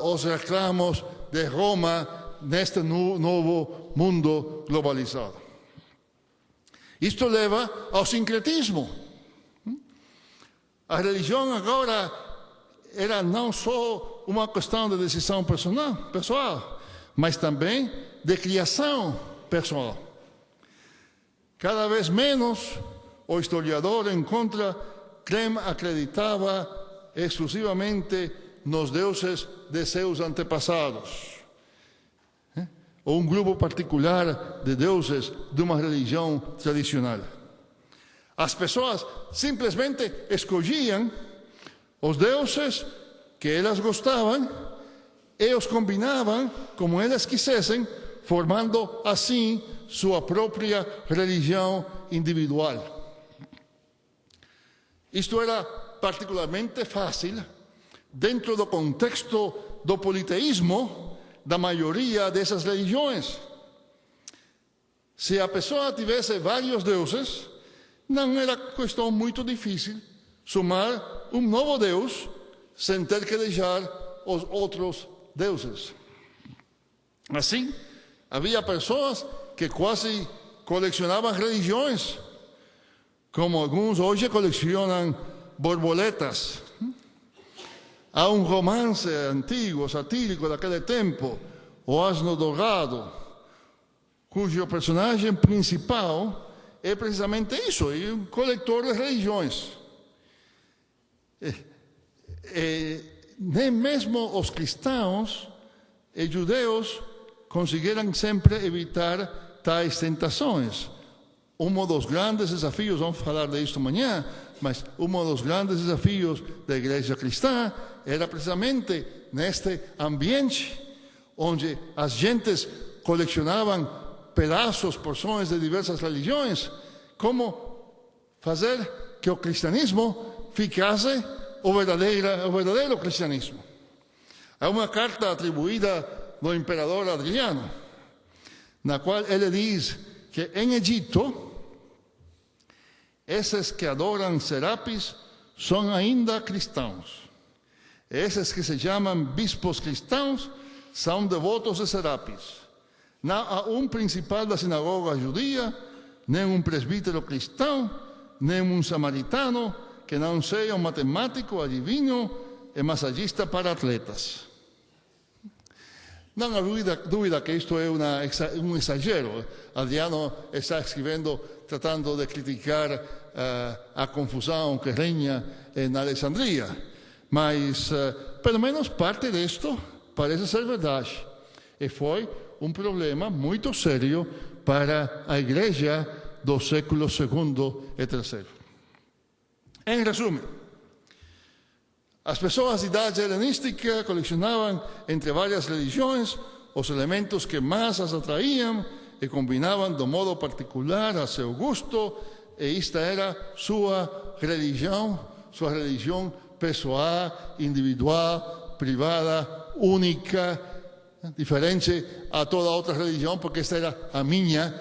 os reclamos de Roma neste novo mundo globalizado. Isto leva ao sincretismo. A religião agora era não só uma questão de decisão pessoal, mas também de criação pessoal. Cada vez menos o historiador encontra quem acreditava exclusivamente nos deuses de seus antepassados, ou um grupo particular de deuses de uma religião tradicional. As pessoas simplesmente escolhiam os deuses que elas gostavam e os combinavam como elas quisessem, formando assim sua própria religião individual. Isto era particularmente fácil dentro do contexto do politeísmo da maioria dessas religiões. Se a pessoa tivesse vários deuses, não era questão muito difícil somar um novo Deus sem ter que deixar os outros deuses. Assim, havia pessoas que quase colecionavam religiões, como alguns hoje colecionam borboletas. Há um romance antigo, satírico daquele tempo, O Asno Dourado, cujo personagem principal é precisamente isso, é um coletor de religiões. Nem mesmo os cristãos e judeus conseguiram sempre evitar tais tentações. Um dos grandes desafios, vamos falar disso amanhã, mas um dos grandes desafios da igreja cristã era precisamente neste ambiente onde as gentes colecionavam pedaços, porções de diversas religiões, como fazer que o cristianismo ficasse o verdadeiro cristianismo. Há uma carta atribuída do imperador Adriano, na qual ele diz que em Egito, esses que adoram Serapis são ainda cristãos. Esses que se chamam bispos cristãos são devotos de Serapis. Não há um principal da sinagoga judia, nem um presbítero cristão, nem um samaritano que não seja um matemático, adivinho e massagista para atletas. Não há dúvida que isto é um exagero. Adriano está escrevendo, tratando de criticar a confusão que reina em Alexandria. Mas, pelo menos, parte disto parece ser verdade. E foi um problema muito sério para a igreja do século II e III. Em resumo, as pessoas de idade helenística colecionavam entre várias religiões os elementos que mais as atraíam e combinavam de modo particular a seu gosto, e esta era sua religião pessoal, individual, privada, única. diferente a toda outra religião, porque essa era a minha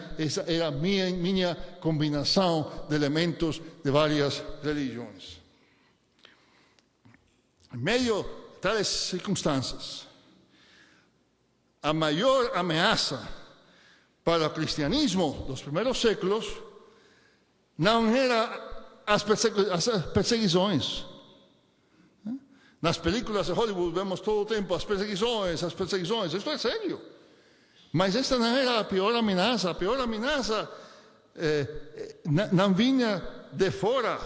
combinação de elementos de várias religiões. Em meio a tais circunstâncias, a maior ameaça para o cristianismo dos primeiros séculos não era as perseguições. Nas películas de Hollywood vemos todo o tempo as perseguições. Isto é sério. Mas esta não era a pior ameaça. A pior ameaça não vinha de fora.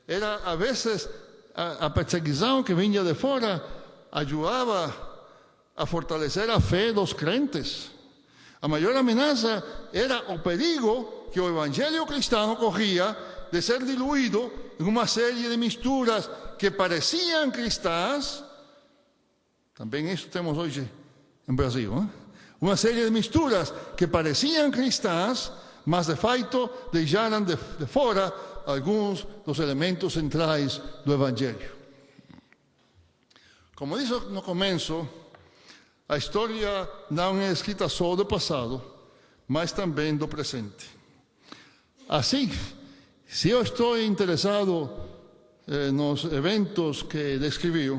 Era, a vezes, a perseguição que vinha de fora ajudava a fortalecer a fé dos crentes. A maior ameaça era o perigo que o evangelho cristão corria de ser diluído em uma série de misturas que pareciam cristãs. Também isso temos hoje em Brasil. Uma série de misturas que pareciam cristãs, mas de fato deixaram de fora alguns dos elementos centrais do evangelho. Como disse no começo, a história não é escrita só do passado, mas também do presente. Assim, se eu estou interessado nos eventos que descrevi,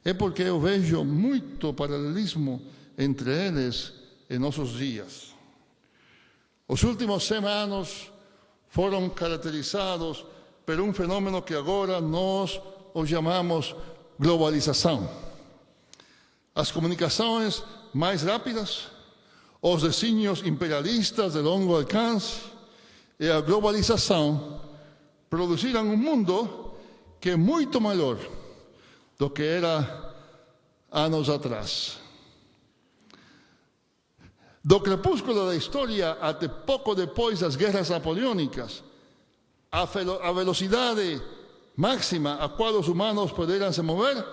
é porque eu vejo muito paralelismo entre eles em nossos dias. Os últimos 100 anos foram caracterizados por um fenômeno que agora nós o chamamos globalização. As comunicações mais rápidas, os desígnios imperialistas de longo alcance e a globalização produziram um mundo que é muito maior do que era anos atrás. Do crepúsculo da história até pouco depois das guerras napoleônicas, a velocidade máxima a qual os humanos poderiam se mover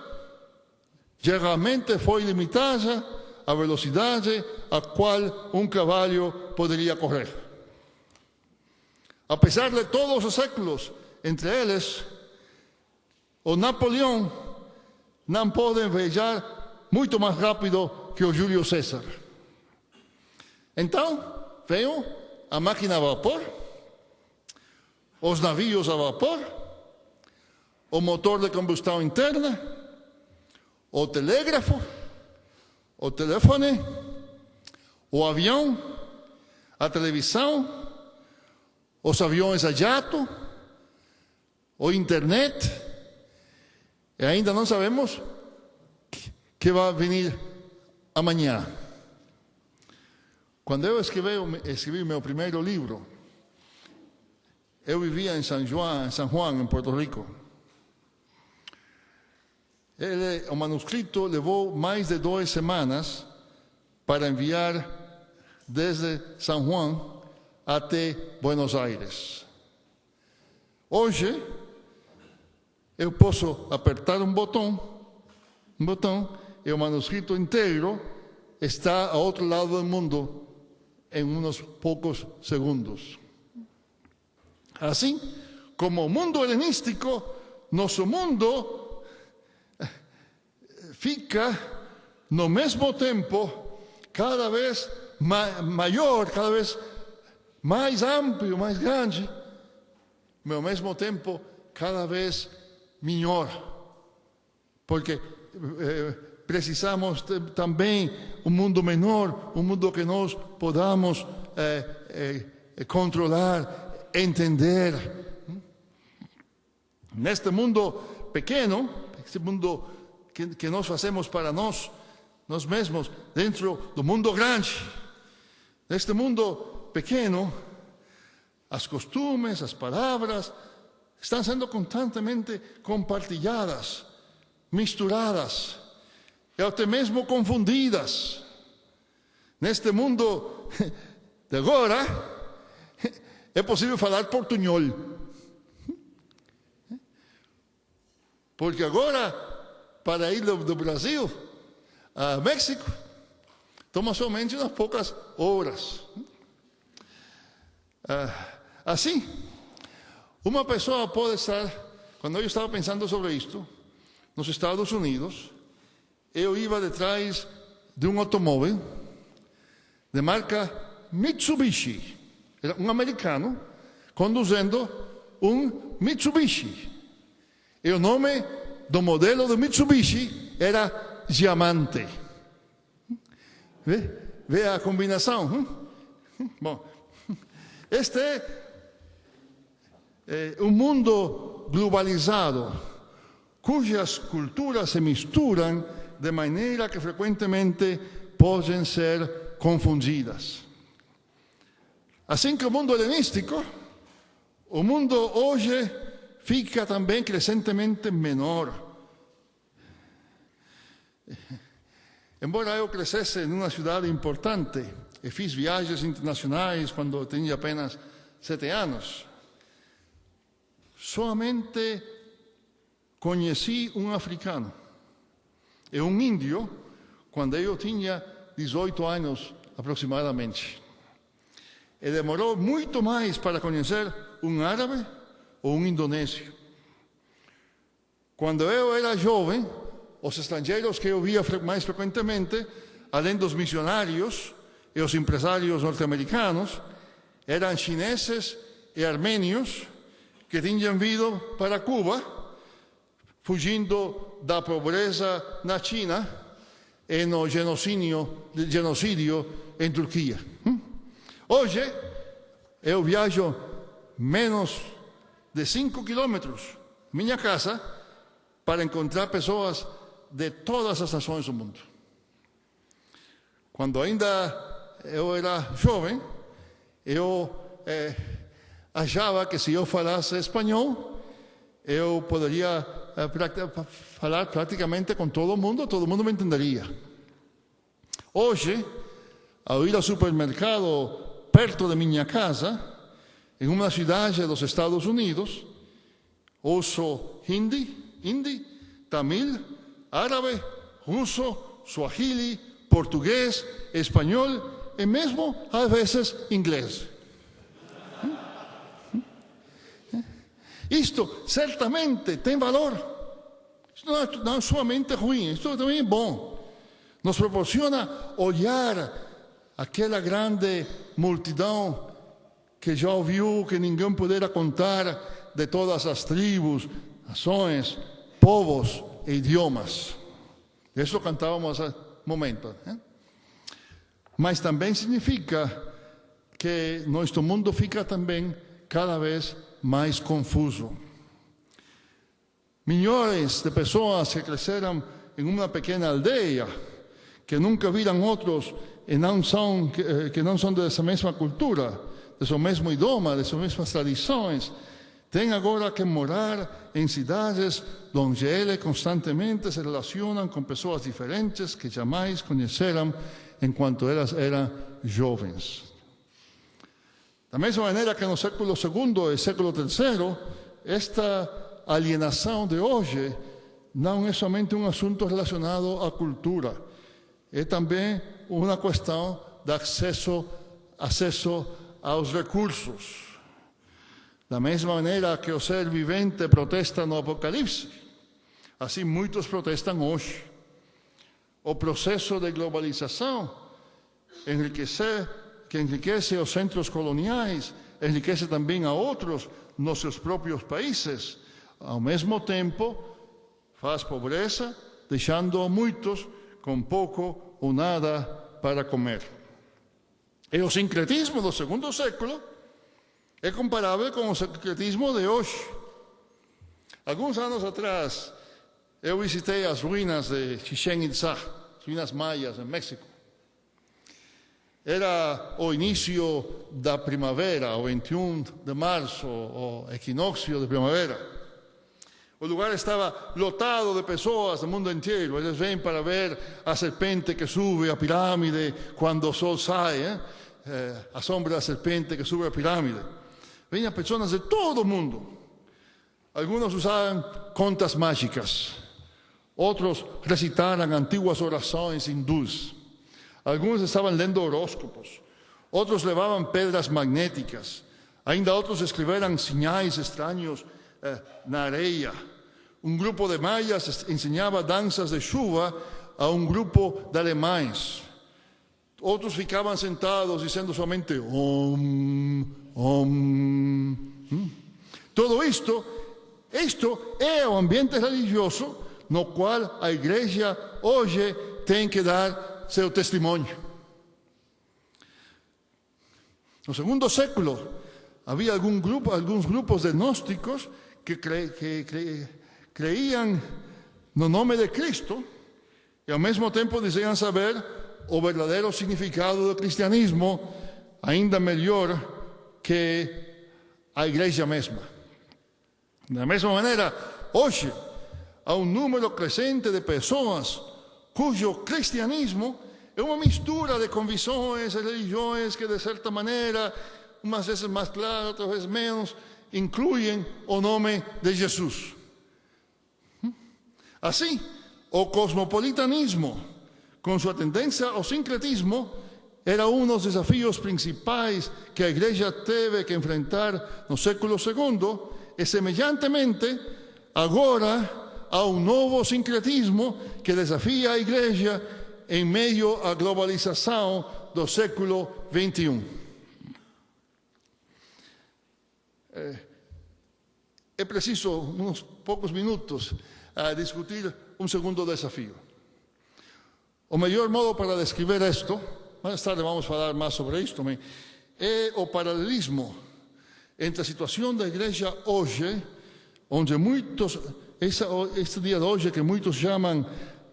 geralmente foi limitada à velocidade a qual um cavalo poderia correr. Apesar de todos os séculos, entre eles, o Napoleão não pode viajar muito mais rápido que o Júlio César. Então, veio a máquina a vapor, os navios a vapor, o motor de combustão interna, o telégrafo, o telefone, o avião, a televisão, os aviões a jato, o internet, e ainda não sabemos que vai vir amanhã. Quando eu escrevi meu primeiro livro, eu vivia em San Juan, em Porto Rico. O manuscrito levou mais de 2 semanas para enviar desde San Juan até Buenos Aires. Hoje, eu posso apertar um botão e o manuscrito inteiro está ao outro lado do mundo em uns poucos segundos. Assim como o mundo helenístico, nosso mundo fica, no mesmo tempo, cada vez maior, cada vez mais amplo, mais grande, mas ao mesmo tempo, cada vez menor. Porque precisamos também um mundo menor, um mundo que nós podamos controlar, entender. Neste mundo pequeno, este mundo que nós fazemos para nós mesmos, dentro do mundo grande, neste mundo pequeno, as costumes, as palavras, estão sendo constantemente compartilhadas, misturadas, e até mesmo confundidas. Neste mundo de agora, é possível falar portunhol. Porque agora, para ir do Brasil a México, toma somente umas poucas horas. Assim, uma pessoa pode estar, quando eu estava pensando sobre isto, nos Estados Unidos, eu ia detrás de um automóvel de marca Mitsubishi. Era um americano conduzindo um Mitsubishi. E o nome do modelo do Mitsubishi era Diamante. Vê a combinação? Bom, este é um mundo globalizado, cujas culturas se misturam de maneira que frequentemente podem ser confundidas. Assim que o mundo helenístico, o mundo hoje fica também crescentemente menor. Embora eu crescesse em uma cidade importante e fiz viagens internacionais quando eu tinha apenas 7 anos, somente conheci um africano e um índio quando eu tinha 18 anos aproximadamente. E demorou muito mais para conhecer um árabe ou um indonésio. Quando eu era jovem, os estrangeiros que eu via mais frequentemente, além dos missionários e os empresários norte-americanos, eram chineses e armênios que tinham vindo para Cuba, fugindo da pobreza na China e no genocídio em Turquia. Hoje, eu viajo menos de 5 quilômetros da minha casa para encontrar pessoas de todas as nações do mundo. Quando ainda eu era jovem, eu achava que se eu falasse espanhol, eu poderia falar praticamente com todo mundo me entenderia. Hoje, ao ir ao supermercado perto de minha casa, em uma cidade dos Estados Unidos, uso hindi, tamil, árabe, russo, suahili, português, espanhol e mesmo, às vezes, inglês. Isto certamente tem valor. Isto não é somente ruim, isto também é bom. Nos proporciona olhar aquela grande multidão que já ouviu que ninguém poderá contar, de todas as tribos, nações, povos e idiomas. Isso cantávamos há momento. Mas também significa que nosso mundo fica também cada vez mais confuso. Milhões de pessoas que cresceram em uma pequena aldeia, que nunca viram outros e que não são dessa mesma cultura, desse mesmo idioma, dessas mesmas tradições, têm agora que morar em cidades onde eles constantemente se relacionam com pessoas diferentes que jamais conheceram enquanto elas eram jovens. Da mesma maneira que no século II e século III, esta alienação de hoje não é somente um assunto relacionado à cultura, é também uma questão de acesso aos recursos. Da mesma maneira que o ser vivente protesta no Apocalipse, assim muitos protestam hoje. O processo de globalização que enriquece os centros coloniais, enriquece também a outros nos seus próprios países. Ao mesmo tempo, faz pobreza, deixando a muitos com pouco ou nada para comer. E o sincretismo do segundo século é comparável com o sincretismo de hoje. Alguns anos atrás, eu visitei as ruínas de Chichén Itzá, ruínas maias, em México. Era o início da primavera, o 21 de março, o equinócio de primavera. O lugar estava lotado de pessoas do mundo inteiro. Eles vêm para ver a serpente que sube a pirâmide quando o sol sai, a sombra da serpente que sube a pirâmide. Vinham pessoas de todo o mundo. Alguns usavam contas mágicas. Outros recitaram antiguas orações hindus. Alguns estavam lendo horóscopos. Outros levavam pedras magnéticas. Ainda outros escreveram sinais estranhos na areia. Um grupo de maias ensinava danças de chuva a um grupo de alemães. Outros ficavam sentados dizendo somente Om, Om. Todo isto é o ambiente religioso no qual a igreja hoje tem que dar seu testemunho. No segundo século, havia alguns grupos de gnósticos que creiam no nome de Cristo e ao mesmo tempo diziam saber o verdadeiro significado do cristianismo, ainda melhor que a igreja mesma. Da mesma maneira, hoje, há um número crescente de pessoas cujo cristianismo é uma mistura de convicções e religiões que, de certa maneira, umas vezes mais claras, outras vezes menos, incluem o nome de Jesus. Assim, o cosmopolitanismo, com sua tendência ao sincretismo, era um dos desafios principais que a igreja teve que enfrentar no século II, e semelhantemente, agora há um novo sincretismo que desafia a igreja em meio à globalização do século XXI. É preciso uns poucos minutos a discutir um segundo desafio. O melhor modo para descrever isto, mais tarde vamos falar mais sobre isto também, é o paralelismo entre a situação da igreja hoje, onde este dia de hoje que muitos chamam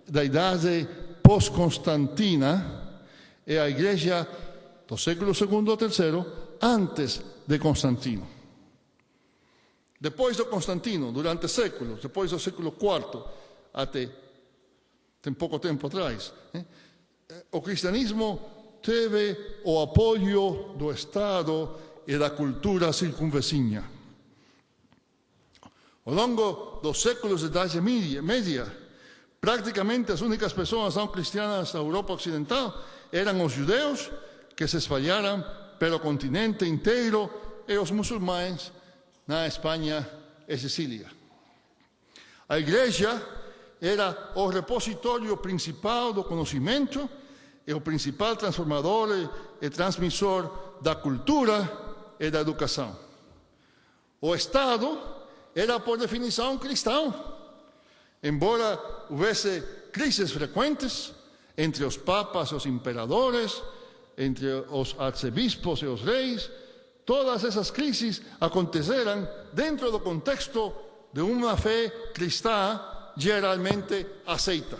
da idade pós-Constantina, é a igreja do século II ou III, antes de Constantino. Depois de Constantino, durante séculos, depois do século IV, até tem pouco tempo atrás, o cristianismo teve o apoio do Estado e da cultura circunvizinha. Ao longo dos séculos de Idade Média, praticamente as únicas pessoas não cristianas da Europa Ocidental eram os judeus, que se espalharam pelo continente inteiro, e os muçulmanos na Espanha e Sicília. A igreja era o repositório principal do conhecimento e o principal transformador e transmissor da cultura e da educação. O Estado era, por definição, cristão, embora houvesse crises frequentes entre os papas e os imperadores, entre os arcebispos e os reis. Todas essas crises aconteceram dentro do contexto de uma fé cristã geralmente aceita.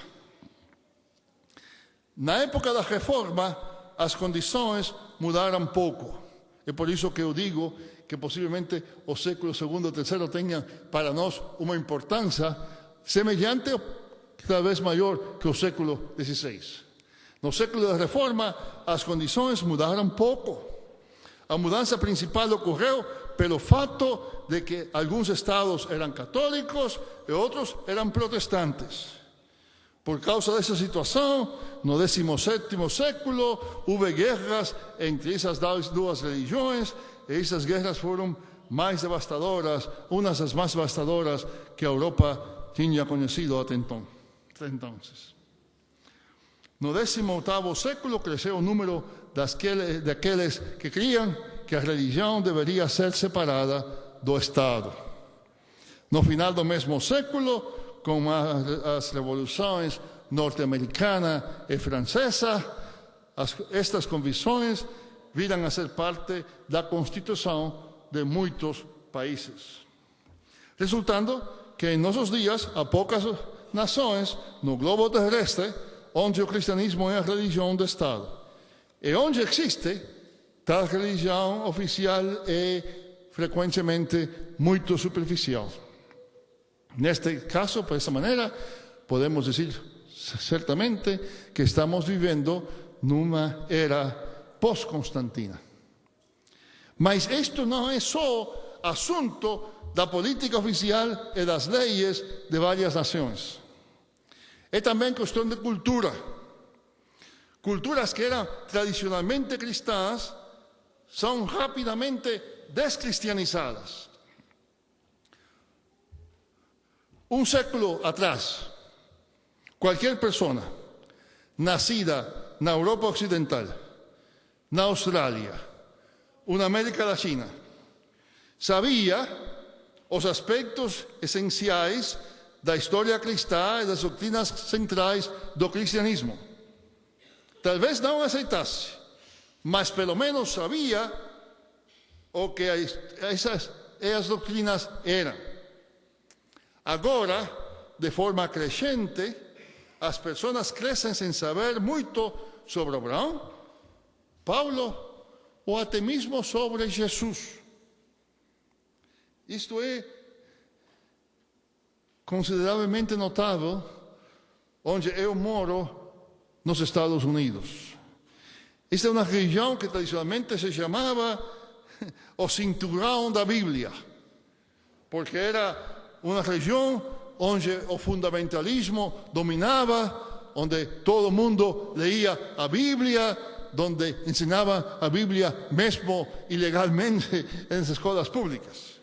Na época da Reforma, as condições mudaram pouco. É por isso que eu digo que possivelmente o século II e III tenham para nós uma importância semelhante ou talvez maior que o século XVI. No século da Reforma, as condições mudaram pouco. A mudança principal ocorreu pelo fato de que alguns estados eram católicos e outros eram protestantes. Por causa dessa situação, no XVII século, houve guerras entre essas duas religiões, e essas guerras foram mais devastadoras, umas das mais devastadoras que a Europa tinha conhecido até então. No XVIII século, cresceu o número daqueles que criam que a religião deveria ser separada do Estado. No final do mesmo século, com as revoluções norte-americana e francesa, estas convicções viram a ser parte da Constituição de muitos países. Resultando que em nossos dias há poucas nações no globo terrestre onde o cristianismo é a religião do Estado. E onde existe, tal religião oficial é frequentemente muito superficial. Neste caso, por essa maneira, podemos dizer certamente que estamos vivendo numa era pós-Constantina. Mas isto não é só assunto da política oficial e das leis de várias nações. É também questão de cultura. Culturas que eram tradicionalmente cristãs são rapidamente descristianizadas. Um século atrás, qualquer pessoa nascida na Europa Ocidental, na Austrália, na América Latina, sabia os aspectos essenciais da história cristã e das doutrinas centrais do cristianismo. Talvez não aceitasse, mas pelo menos sabia o que essas doutrinas eram. Agora, de forma crescente, as pessoas crescem sem saber muito sobre Abraão, Paulo ou até mesmo sobre Jesus. Isto é consideravelmente notável onde eu moro nos Estados Unidos. Esta é uma região que tradicionalmente se chamava o cinturão da Bíblia, porque era uma região onde o fundamentalismo dominava, onde todo mundo leía a Bíblia, onde ensinava a Bíblia mesmo ilegalmente nas escolas públicas.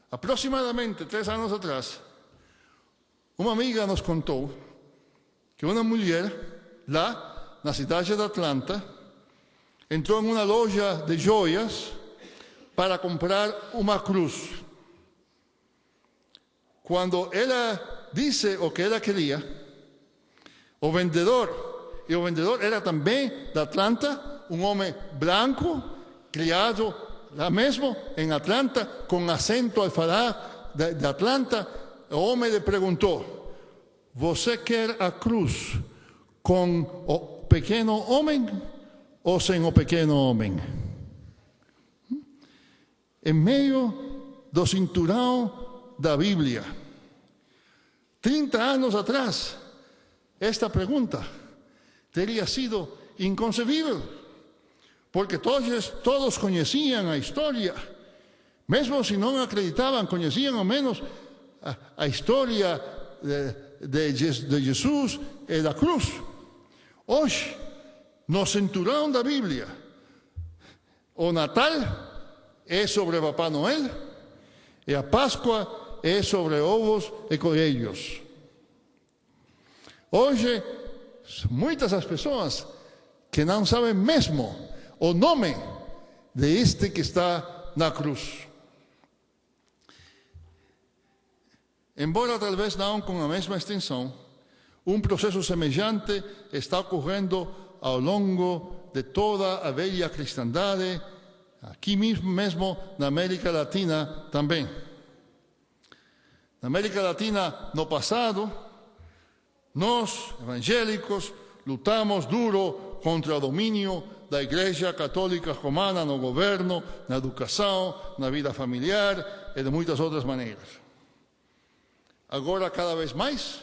Aproximadamente 3 anos atrás, uma amiga nos contou que uma mulher lá na cidade de Atlanta entrou em uma loja de joias para comprar uma cruz. Quando ela disse o que ela queria, o vendedor era também de Atlanta, um homem branco, criado lá mesmo em Atlanta, com acento al falar de Atlanta, o homem lhe perguntou: você quer a cruz com o pequeno homem ou sem o pequeno homem? Em meio do cinturão da Bíblia. 30 anos atrás, esta pergunta teria sido inconcebível, porque todos conheciam a história, mesmo se não acreditavam, conheciam ao menos a história de Jesus e da cruz. Hoje, no cinturão da Bíblia, o Natal é sobre Papai Noel e a Páscoa é sobre ovos e coelhos. Hoje, muitas as pessoas que não sabem mesmo o nome de este que está na cruz. Embora talvez não com a mesma extensão, um processo semelhante está ocorrendo ao longo de toda a velha cristandade, aqui mesmo na América Latina também. Na América Latina, no passado, nós, evangélicos, lutamos duro contra o domínio da Igreja Católica Romana no governo, na educação, na vida familiar e de muitas outras maneiras. Agora, cada vez mais,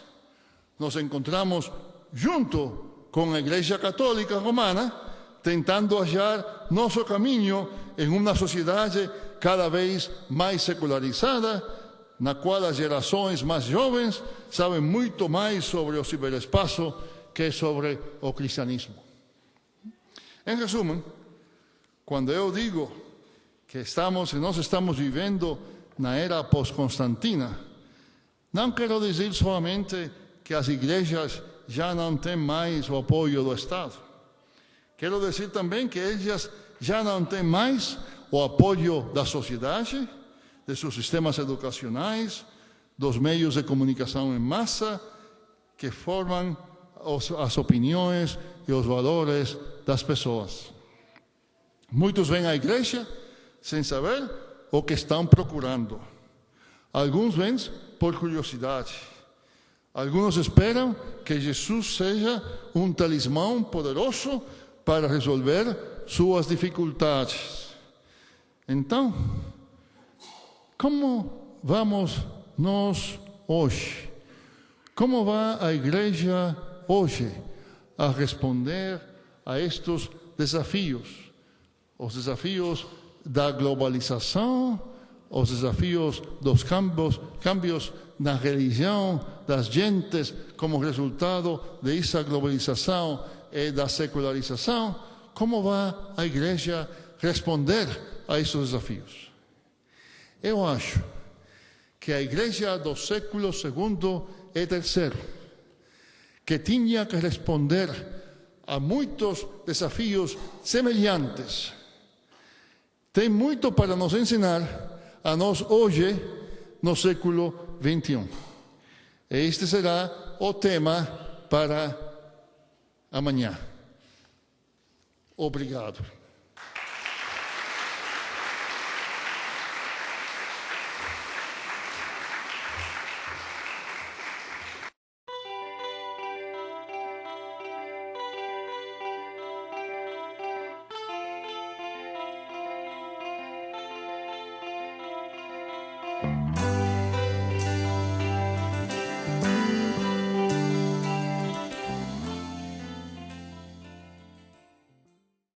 nos encontramos junto com a Igreja Católica Romana, tentando achar nosso caminho em uma sociedade cada vez mais secularizada, na qual as gerações mais jovens sabem muito mais sobre o ciberespaço que sobre o cristianismo. Em resumo, quando eu digo que nós estamos vivendo na era pós-Constantina, não quero dizer somente que as igrejas já não têm mais o apoio do Estado. Quero dizer também que elas já não têm mais o apoio da sociedade, de seus sistemas educacionais, dos meios de comunicação em massa, que formam as opiniões e os valores das pessoas. Muitos vêm à igreja sem saber o que estão procurando. Alguns vêm por curiosidade. Alguns esperam que Jesus seja um talismã poderoso para resolver suas dificuldades. Então, como vamos nós hoje? Como vai a igreja hoje a responder a estes desafios? Os desafios da globalização, os desafios dos cambios na religião das gentes como resultado dessa globalização e da secularização. Como vai a igreja responder a estes desafios? Eu acho que a igreja do século II e III, que tinha que responder a muitos desafios semelhantes. Tem muito para nos ensinar a nós hoje, no século XXI. Este será o tema para amanhã. Obrigado.